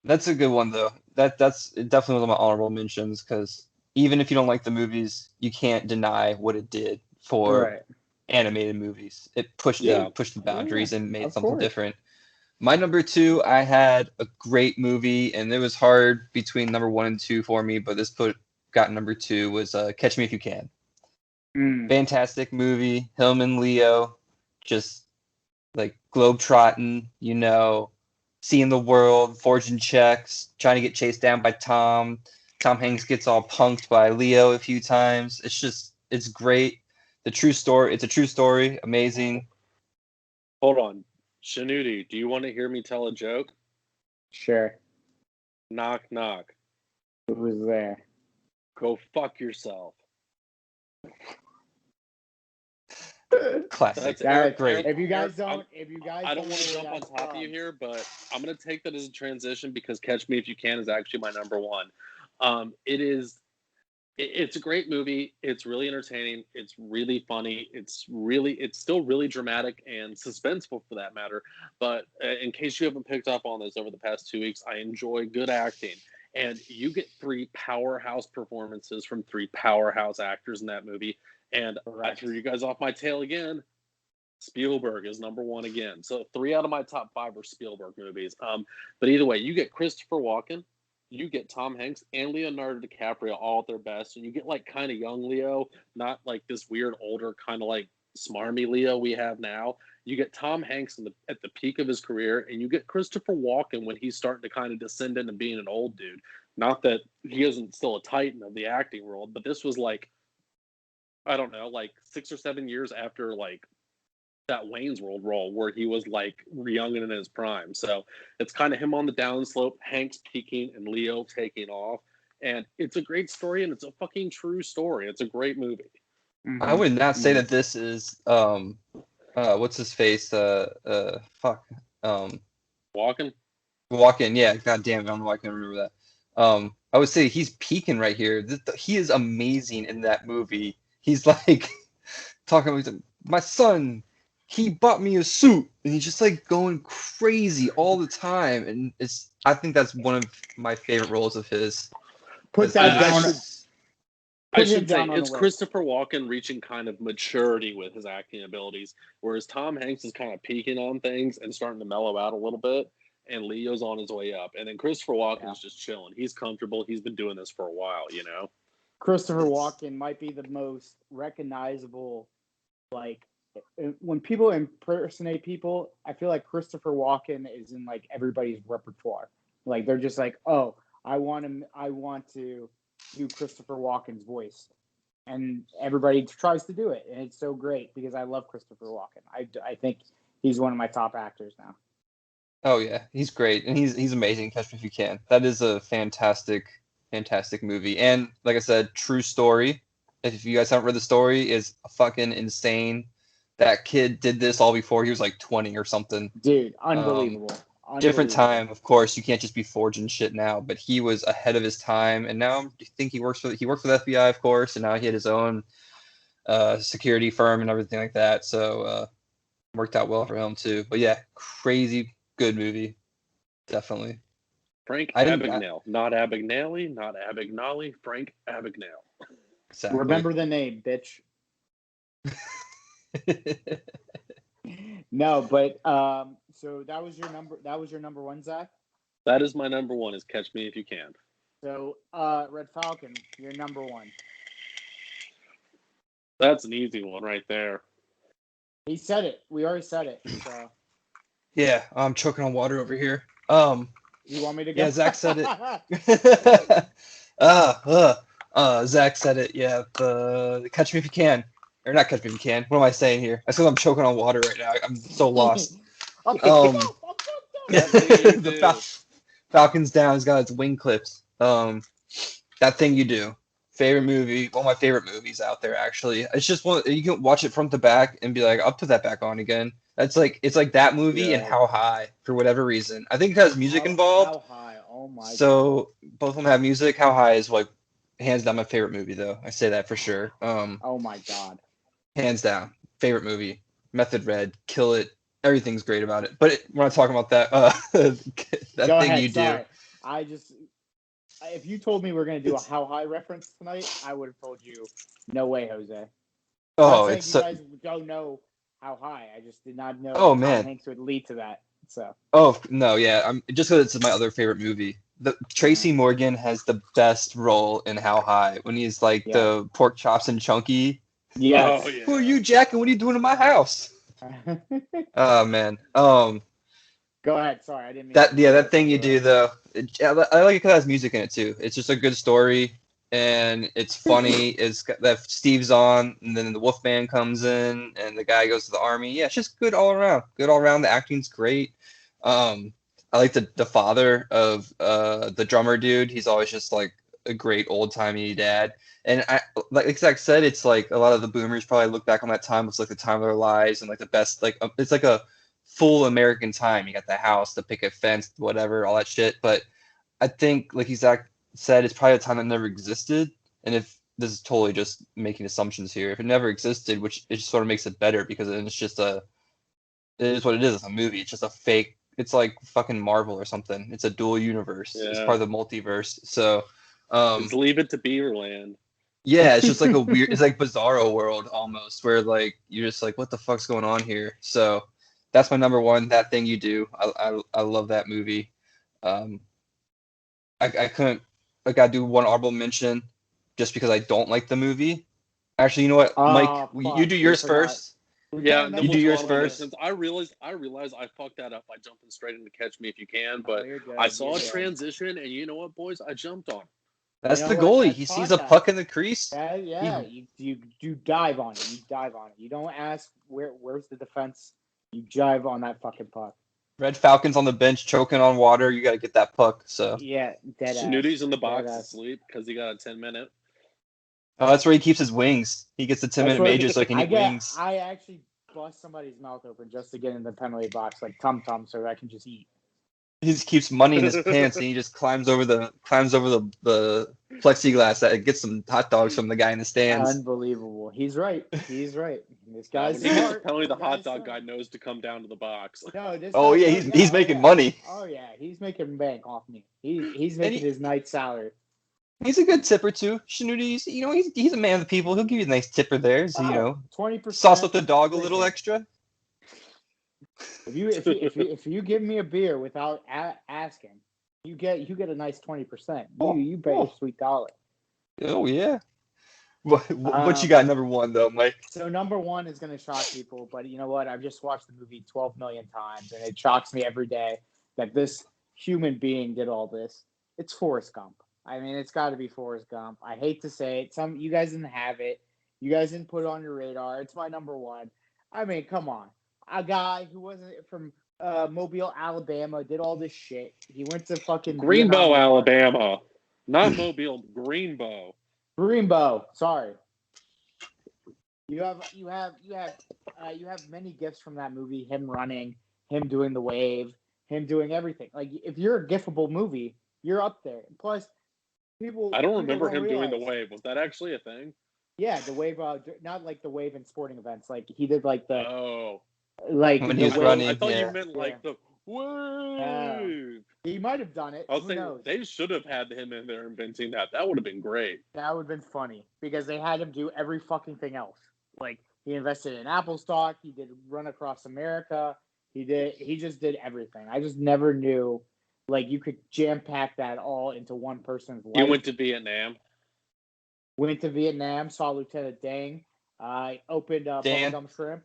that's a good one though. That's definitely one of my honorable mentions because even if you don't like the movies, you can't deny what it did for animated movies. It pushed the boundaries and made something different. My number 2, I had a great movie, and it was hard between number 1 and 2 for me, but got number 2 was Catch Me If You Can. Fantastic movie. Him and Leo, just like globetrotting, seeing the world, forging checks, trying to get chased down by Tom. Tom Hanks gets all punked by Leo a few times. It's great. It's a true story. Amazing. Hold on. Shanuti, do you want to hear me tell a joke? Sure. Knock, knock. Who's there? Go fuck yourself. Classic. Great. If you guys don't want to jump on top of you here, but I'm going to take that as a transition because Catch Me If You Can is actually my number 1. It's a great movie. It's really entertaining. It's really funny. It's still really dramatic and suspenseful for that matter. But in case you haven't picked up on this over the past 2 weeks, I enjoy good acting. And you get 3 powerhouse performances from 3 powerhouse actors in that movie. And I threw you guys off my tail again. Spielberg is number 1 again. So 3 out of my top 5 are Spielberg movies. But either way, you get Christopher Walken, you get Tom Hanks and Leonardo DiCaprio all at their best, and you get like kind of young Leo, not like this weird older kind of like smarmy Leo we have now. You get Tom Hanks at the peak of his career, and you get Christopher Walken when he's starting to kind of descend into being an old dude. Not that he isn't still a titan of the acting world, but this was like, I don't know, like 6 or 7 years after like that Wayne's World role where he was like young and in his prime. So it's kind of him on the downslope, Hanks peaking and Leo taking off. And it's a great story, and it's a fucking true story. It's a great movie. Mm-hmm. I would not say that this is what's his face? Walken? Walken, yeah. God damn it, I don't know why I can't remember that. I would say he's peaking right here. He is amazing in that movie. He's like talking about my son. He bought me a suit, and he's just like going crazy all the time, and I think that's one of my favorite roles of his. Put that down. I should say it's Christopher Walken reaching kind of maturity with his acting abilities, whereas Tom Hanks is kind of peaking on things and starting to mellow out a little bit, and Leo's on his way up, and then Christopher Walken's just chilling. He's comfortable. He's been doing this for a while, Christopher Walken might be the most recognizable, like, when people impersonate people, I feel like Christopher Walken is in like everybody's repertoire. Like they're just like, oh, I want to do Christopher Walken's voice, and everybody tries to do it, and it's so great because I love Christopher Walken. I think he's one of my top actors now. Oh yeah, he's great, and he's amazing. Catch Me If You Can. That is a fantastic movie, and like I said, true story. If you guys haven't read the story, is fucking insane. That kid did this all before he was like 20 or something. Dude, unbelievable. Different time, of course. You can't just be forging shit now, but he was ahead of his time, and now I think he worked for the FBI, of course, and now he had his own security firm and everything like that. So worked out well for him too. But yeah, crazy good movie, definitely. Frank Abagnale, not Abagnale, not Abagnale, Frank Abagnale. Exactly. Remember the name, bitch. No, but so that was your number 1, Zach? That is my number 1, is Catch Me If You Can. So Red Falcon, your number 1. That's an easy one right there. He said it. We already said it. So. Yeah, I'm choking on water over here. You want me to go? Yeah, Zach said it. Zach said it. Yeah, the Catch Me If You Can. Or not Catch Me If You Can. What am I saying here? I said I'm choking on water right now. I'm so lost. The Falcon's down. He's got its wing clips. That Thing You Do. Favorite movie. One of my favorite movies out there, actually. It's just one. You can watch it front to back and be like, I'll put that back on again. It's like that movie and How High for whatever reason. I think it has music involved. How High. Oh my god. So both of them have music. How High is like hands down my favorite movie though. I say that for sure. Oh my god. Hands down favorite movie. Method Red, kill it. Everything's great about it. But we're not talking about that. That Go thing ahead, you sorry. do. If you told me we're gonna do a How High reference tonight, I would have told you, no way, Jose. Oh, Not it's saying you guys don't know How High. I just did not know Oh, Tom man. Hanks would lead to that. So. Oh no, yeah. I'm just because it's my other favorite movie. Tracy Morgan has the best role in How High when he's like the pork chops and chunky. Yes. Oh, yeah. Who are you, Jack? And what are you doing in my house? Oh man. Go ahead. Sorry, I didn't mean that thing you do though. I like it because it has music in it too. It's just a good story and it's funny. It's got that Steve Zahn and then the Wolfman comes in and the guy goes to the army. Yeah, it's just good all around. Good all around. The acting's great. I like the father of the drummer dude. He's always just like a great old timey dad. And like Zach said, it's like a lot of the boomers probably look back on that time. It's like the time of their lives and like the best. Like it's like a full American time. You got the house, the picket fence, whatever, all that shit. But I think, like Zach said, it's probably a time that never existed. And if this is totally just making assumptions here, if it never existed, which it just sort of makes it better because then it's just it is what it is. It's a movie. It's just a fake. It's like fucking Marvel or something. It's a dual universe. Yeah. It's part of the multiverse. So just leave it to Beaverland. Yeah, it's just like a weird. It's like Bizarro world almost, where like you're just like, what the fuck's going on here? So that's my number one. That thing you do. I love that movie. I couldn't. I gotta do one honorable mention, just because I don't like the movie. Actually, you know what, Mike? You do yours first. Yeah, you do yours first. I realized I fucked that up by jumping straight into Catch Me If You Can, but I saw a transition, and you know what, boys? I jumped on it. That's the goalie. He sees a puck in the crease. You dive on it. You dive on it. You don't ask where's the defense. You jive on that fucking puck. Red Falcon's on the bench choking on water. You got to get that puck. So yeah, dead ass. Snooty's in the box asleep because he got a 10-minute. Oh, that's where he keeps his wings. He gets the 10-minute major so he can eat wings. I actually bust somebody's mouth open just to get in the penalty box like Tum Tum so I can just eat. He just keeps money in his pants and he just climbs over the plexiglass that gets some hot dogs from the guy in the stands. Unbelievable. He's right. This guy's smart. Apparently the hot dog guy knows to come down to the box. No, he's making money. Oh yeah, he's making bank off me. He's making his night salary. He's a good tipper too. Snooty, he's a man of the people. He'll give you a nice tipper there. So, 20%. Sauce up the dog a little extra. If you give me a beer without asking, you get a nice 20%. You pay a sweet dollar. Oh yeah. What you got number one though, Mike? So number one is going to shock people, but you know what? I've just watched the movie 12 million times, and it shocks me every day that this human being did all this. It's Forrest Gump. I mean, it's got to be Forrest Gump. I hate to say it. You guys didn't have it. You guys didn't put it on your radar. It's my number one. I mean, come on. A guy who wasn't from Mobile, Alabama, did all this shit. He went to fucking Greenbow, Alabama, not Mobile. Greenbow. Sorry. You have many gifts from that movie. Him running, him doing the wave, him doing everything. Like if you're a gifable movie, you're up there. Plus, I don't remember him doing the wave. Was that actually a thing? Yeah, the wave. Not like the wave in sporting events. Like he did like the. Oh. Like when he was running, I thought you meant like the wave. He might have done it. Who knows? They should have had him in there inventing that. That would have been great. That would have been funny because they had him do every fucking thing else. Like he invested in Apple stock. He did run across America. He just did everything. I just never knew like you could jam pack that all into one person's life. He went to Vietnam. Saw Lieutenant Dang. Opened Bubblegum Shrimp.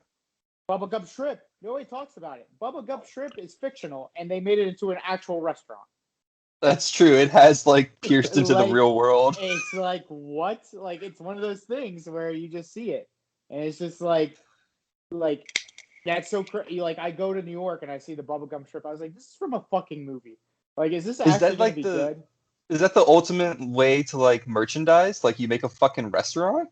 Bubblegum Shrimp. Nobody talks about it. Bubblegum Shrimp is fictional, and they made it into an actual restaurant. That's true. It has like pierced into the real world. It's like what? Like it's one of those things where you just see it, and it's just like that's so crazy. Like I go to New York and I see the Bubblegum Shrimp. I was like, this is from a fucking movie. Like, is this actually gonna be good? Is that the ultimate way to like merchandise? Like you make a fucking restaurant?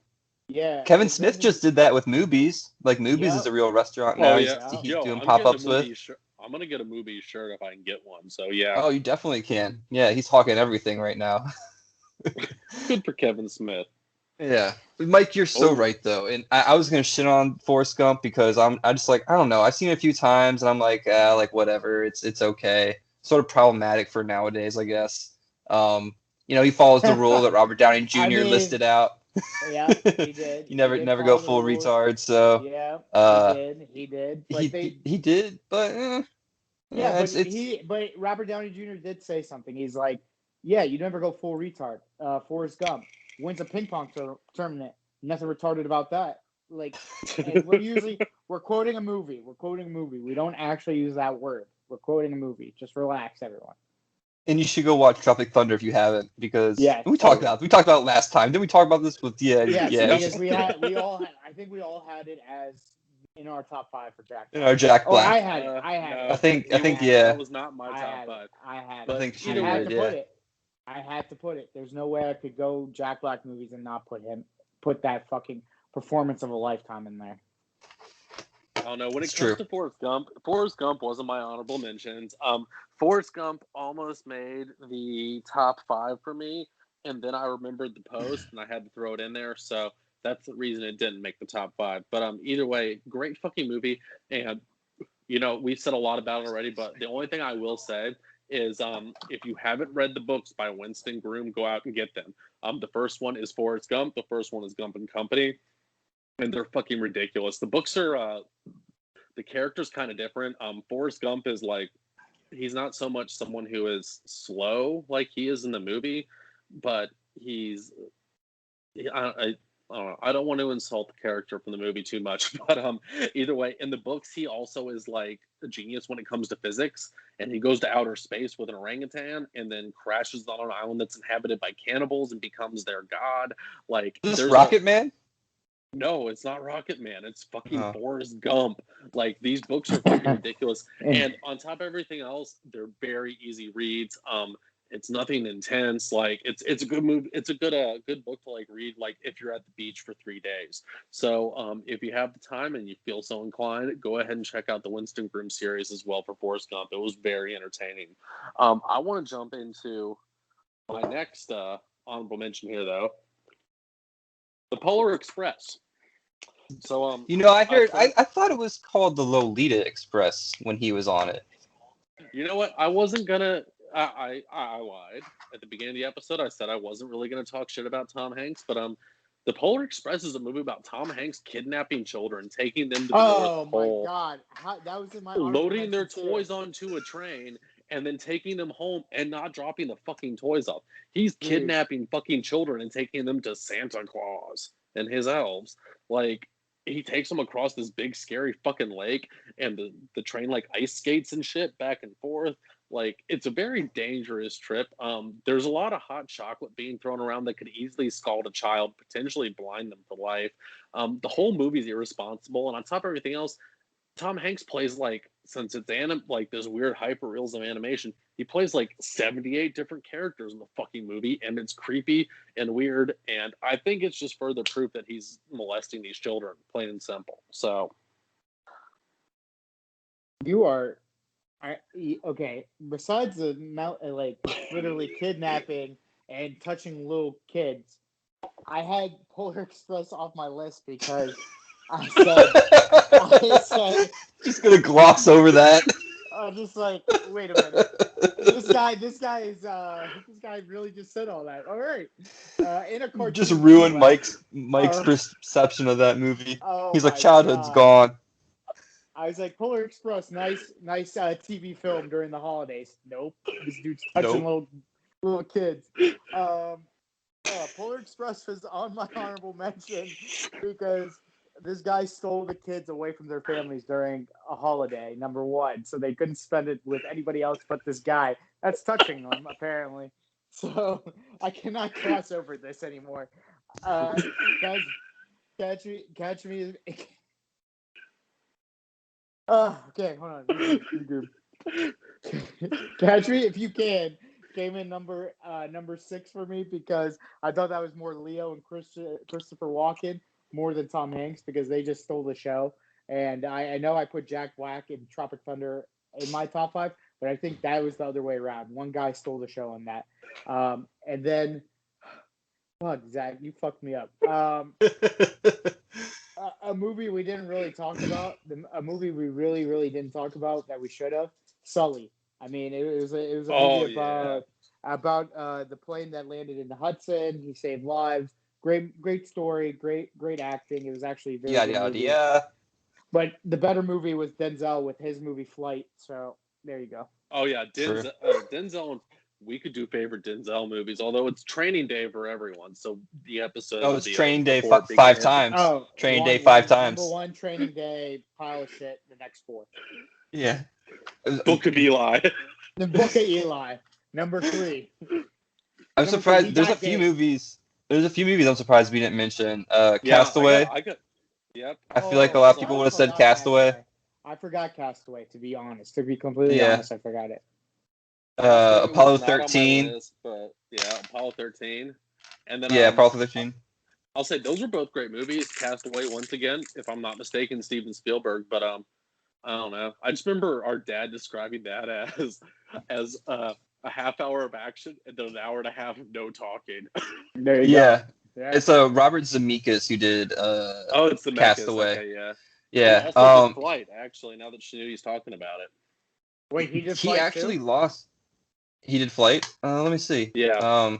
Yeah. Kevin Smith just did that with Movies. Like Movies is a real restaurant now. Oh yeah, He's doing I'm getting a pop-ups with. movie shirt. I'm gonna get a movie shirt if I can get one. So yeah. Oh, you definitely can. Yeah, he's hawking everything right now. Good for Kevin Smith. Yeah, Mike, you're so right though, and I was gonna shit on Forrest Gump because I just like I don't know. I've seen it a few times and I'm like like whatever. It's okay. Sort of problematic for nowadays, I guess. He follows the rule that Robert Downey Jr. listed out. Yeah, he did. You never He did never go follow the full rules. retard. So Yeah, he did. But he did, but yeah, but Robert Downey Jr. did say something. He's like, yeah, you never go full retard. Forrest Gump wins a ping pong tournament. Nothing retarded about that. Like, and we're quoting a movie. We're quoting a movie. We don't actually use that word. We're quoting a movie. Just relax, everyone. And you should go watch Tropic Thunder if you haven't, because we talked about it last time. Didn't we talk about this with because we all had. I think we all had it as in our top 5 for Jack Black. In our Jack Black. I had it. I think that was not my top 5. I had it. I think she had to put it. I had to put it. There's no way I could go Jack Black movies and not put that fucking performance of a lifetime in there. I don't know. When it comes to Forrest Gump wasn't my honorable mentions. Forrest Gump almost made the top 5 for me, and then I remembered the post and I had to throw it in there. So that's the reason it didn't make the top 5. But either way, great fucking movie. And we've said a lot about it already, but the only thing I will say is if you haven't read the books by Winston Groom, go out and get them. The first one is Forrest Gump. The first one is Gump and Company. And they're fucking ridiculous. The books are the character's kind of different. Forrest Gump is like, he's not so much someone who is slow like he is in the movie, but I don't know. I don't want to insult the character from the movie too much, but either way, in the books, he also is like a genius when it comes to physics, and he goes to outer space with an orangutan and then crashes on an island that's inhabited by cannibals and becomes their god. Like, is this Rocket Man? No, it's not Rocket Man. It's fucking Forrest Gump. Like, these books are fucking ridiculous. And on top of everything else, they're very easy reads. It's nothing intense. Like, it's a good movie. It's a good book to like read, like if you're at the beach for 3 days. So if you have the time and you feel so inclined, go ahead and check out the Winston Groom series as well for Forrest Gump. It was very entertaining. I want to jump into my next honorable mention here, though. The Polar Express. So I heard I thought it was called the Lolita Express when he was on it. You know what? I wasn't gonna. I lied at the beginning of the episode. I said I wasn't really gonna talk shit about Tom Hanks, but the Polar Express is a movie about Tom Hanks kidnapping children, taking them to the North Pole. Oh my god, that was in my loading their toys onto a train and then taking them home and not dropping the fucking toys off. He's kidnapping fucking children and taking them to Santa Claus and his elves. Like, he takes them across this big scary fucking lake, and the train like ice skates and shit back and forth. Like, it's a very dangerous trip. There's a lot of hot chocolate being thrown around that could easily scald a child, potentially blind them for life. The whole movie's irresponsible, and on top of everything else, Tom Hanks plays, like, since it's like this weird hyper-realism animation, he plays like 78 different characters in the fucking movie, and it's creepy and weird, and I think it's just further proof that he's molesting these children, plain and simple. So you are okay. Besides the like literally kidnapping and touching little kids, I had Polar Express off my list because I said just gonna gloss over that. I'm just like, wait a minute. This guy really just said all that. All right. In a cartoon. Just ruined Mike's perception of that movie. He's like, childhood's gone. I was like, Polar Express, nice TV film during the holidays. Nope. This dude's touching little kids. Polar Express was on my honorable mention because this guy stole the kids away from their families during a holiday, number one. So they couldn't spend it with anybody else but this guy. That's touching them, apparently. So I cannot cross over this anymore. Catch me. Okay, hold on. Catch Me If You Can came in number 6 for me because I thought that was more Leo and Christopher Walken. more than Tom Hanks because they just stole the show. And I know I put Jack Black and Tropic Thunder in my top 5, but I think that was the other way around. One guy stole the show on that. And then, fuck, Zach, you fucked me up. A movie we didn't really talk about, a movie we really, really didn't talk about that we should have, Sully. I mean, it was a movie about the plane that landed in the Hudson. He saved lives. Great story. Great acting. It was actually a very good movie. But the better movie was Denzel with his movie Flight. So there you go. Oh yeah, Denzel. We could do favorite Denzel movies, although it's Training Day for everyone. So the episode. Oh, it's Training Day 5 times. Oh, Training Day 5 times. Number 1, Training Day, pile of shit. The next 4. Yeah. Book of Eli. The Book of Eli. Number 3. I'm surprised. There's a few movies I'm surprised we didn't mention. Castaway. Yep. I feel like a lot of people would have said Castaway. I forgot Castaway, to be honest. To be completely honest, I forgot it. Apollo 13. List, but Apollo 13. And then Apollo 13. I'll say those were both great movies. Castaway, once again, if I'm not mistaken, Steven Spielberg. But I don't know. I just remember our dad describing that as a half hour of action and then an hour and a half of no talking. There you go. Yeah. It's Robert Zemeckis who did it's Zemeckis. Castaway. Okay, yeah. He also did Flight, actually, now that Shanuti's talking about it. Wait, he did Flight actually lost. He did Flight? Let me see. Yeah. While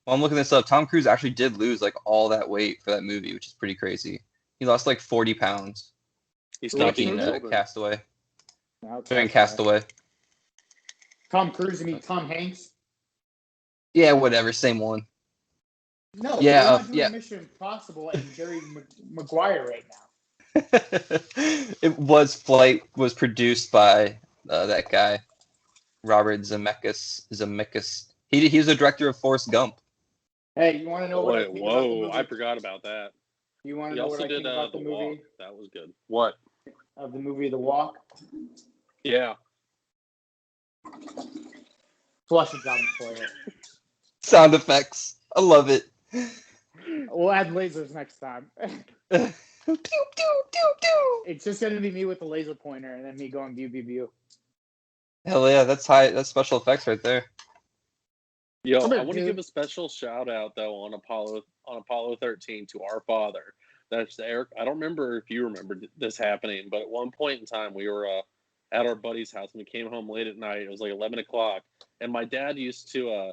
I'm looking this up, Tom Cruise actually did lose like all that weight for that movie, which is pretty crazy. He lost like 40 pounds. He's making Castaway. Doing Castaway. Tom Cruise, you mean Tom Hanks? Yeah, whatever, same one. No, we're not doing Mission Impossible and Jerry Maguire right now. Flight was produced by that guy, Robert Zemeckis. He was the director of Forrest Gump. Hey, you want to know what I think about the movie? I forgot about that. You want to know what I think about the movie? Walk. That was good. What? Of the movie The Walk? Yeah. Flush it down the toilet. Sound effects. I love it. We'll add lasers next time. Pew, pew, pew, pew. It's just going to be me with the laser pointer and then me going view, view, view. Hell yeah, that's high. That's special effects right there. Yo, I want to give a special shout out though on Apollo 13 to our father. That's Eric. I don't remember if you remember this happening, but at one point in time we were at our buddy's house and we came home late at night. It was like 11 o'clock, and my dad used to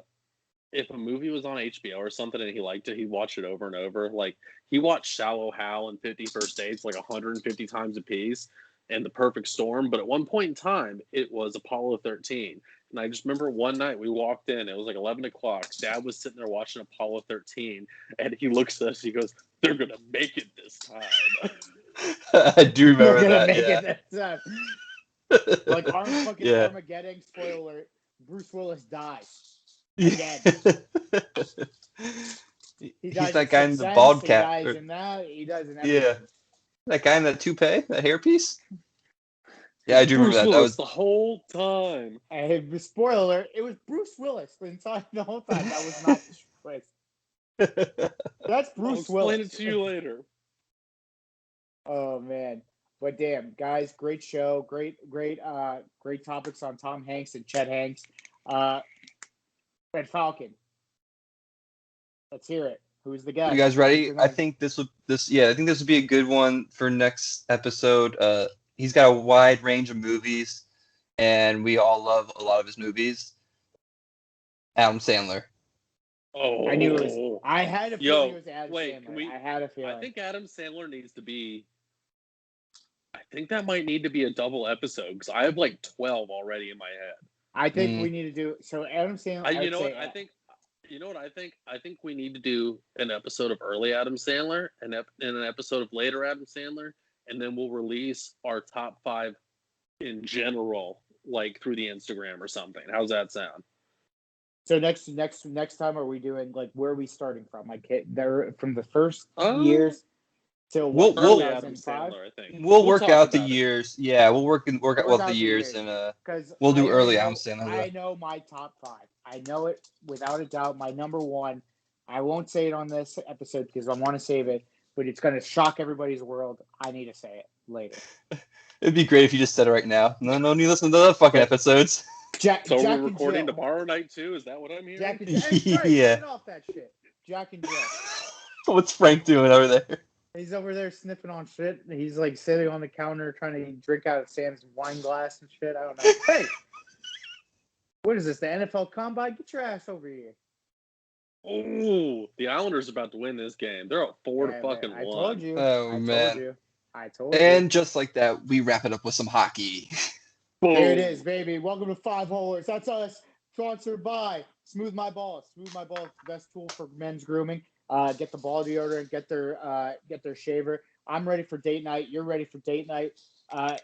if a movie was on HBO or something and he liked it, he'd watch it over and over. Like he watched Shallow Hal and 50 First Dates like 150 times a piece, and The Perfect Storm. But at one point in time, it was Apollo 13. And I just remember one night we walked in, it was like 11 o'clock. Dad was sitting there watching Apollo 13, and he looks at us, he goes, "They're going to make it this time." I do remember that. Make it this time. Like Armageddon, spoiler alert, Bruce Willis dies. Again. He's that guy in the bald cap. He dies in that. He dies in everything. Yeah. That guy in that toupee, that hairpiece? Yeah, I do remember that. Willis That was the whole time. Hey, spoiler alert, it was Bruce Willis the whole time. That was not the choice. That's Bruce Willis. I'll explain it to you later. Oh man. But damn, guys, great show. Great topics on Tom Hanks and Chet Hanks. Red Falcon. Let's hear it. Who's the guy? You guys ready? I think this would be a good one for next episode. He's got a wide range of movies, and we all love a lot of his movies. Adam Sandler. Oh, I knew it was. I had a feeling it was Adam Sandler. I had a feeling. I think Adam Sandler needs to be. I think that might need to be a double episode because I have like 12 already in my head. I think we need to do so. Adam Sandler. You know what I think? I think we need to do an episode of early Adam Sandler and an episode of later Adam Sandler, and then we'll release our top 5 in general, like through the Instagram or something. How's that sound? So next time, are we doing like where are we starting from? Like there from the first years till we'll Adam Sandler, I think. We'll work out the years. Yeah, we'll work out the years and we'll do early Adam Sandler. I know my top 5. I know it without a doubt. My number 1. I won't say it on this episode because I want to save it. but it's going to shock everybody's world. I need to say it later. It'd be great if you just said it right now. No need to listen to the other fucking episodes. So Jack we're and recording Jill. tomorrow night too? Is that what I'm hearing? Jack and Jill. Hey, Frank, Yeah. get off that shit. Jack and Jill. What's Frank doing over there? He's over there sniffing on shit. He's like sitting on the counter trying to drink out of Sam's wine glass and shit. I don't know. Hey, what is this? The NFL Combine? Get your ass over here. Oh, the Islanders are about to win this game. They're up 4-1. I told you. Oh, I man. told you. I told you. And just like that, we wrap it up with some hockey. Boom. There it is, baby. Welcome to Five Holers. That's us. Sponsored by Smooth My Balls. Smooth My Balls, the best tool for men's grooming. Get the ball deodorant. Get their shaver. I'm ready for date night. You're ready for date night.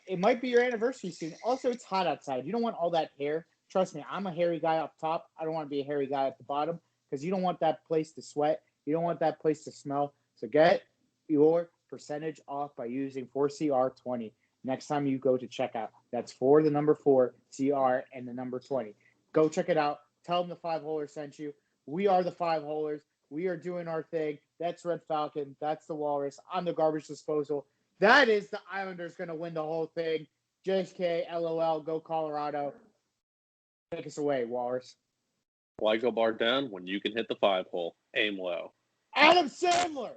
It might be your anniversary soon. Also, it's hot outside. You don't want all that hair. Trust me, I'm a hairy guy up top. I don't want to be a hairy guy at the bottom because you don't want that place to sweat. You don't want that place to smell. So get your percentage off by using 4CR20 next time you go to checkout. That's for the number 4 CR and the number 20. Go check it out. Tell them the Five Holers sent you. We are the Five Holers. We are doing our thing. That's Red Falcon. That's the Walrus. I'm the Garbage Disposal. That is the Islanders going to win the whole thing. JSK, LOL, go Colorado. Take us away, Walrus. Why go bar down when you can hit the 5-hole? Aim low. Adam Sandler!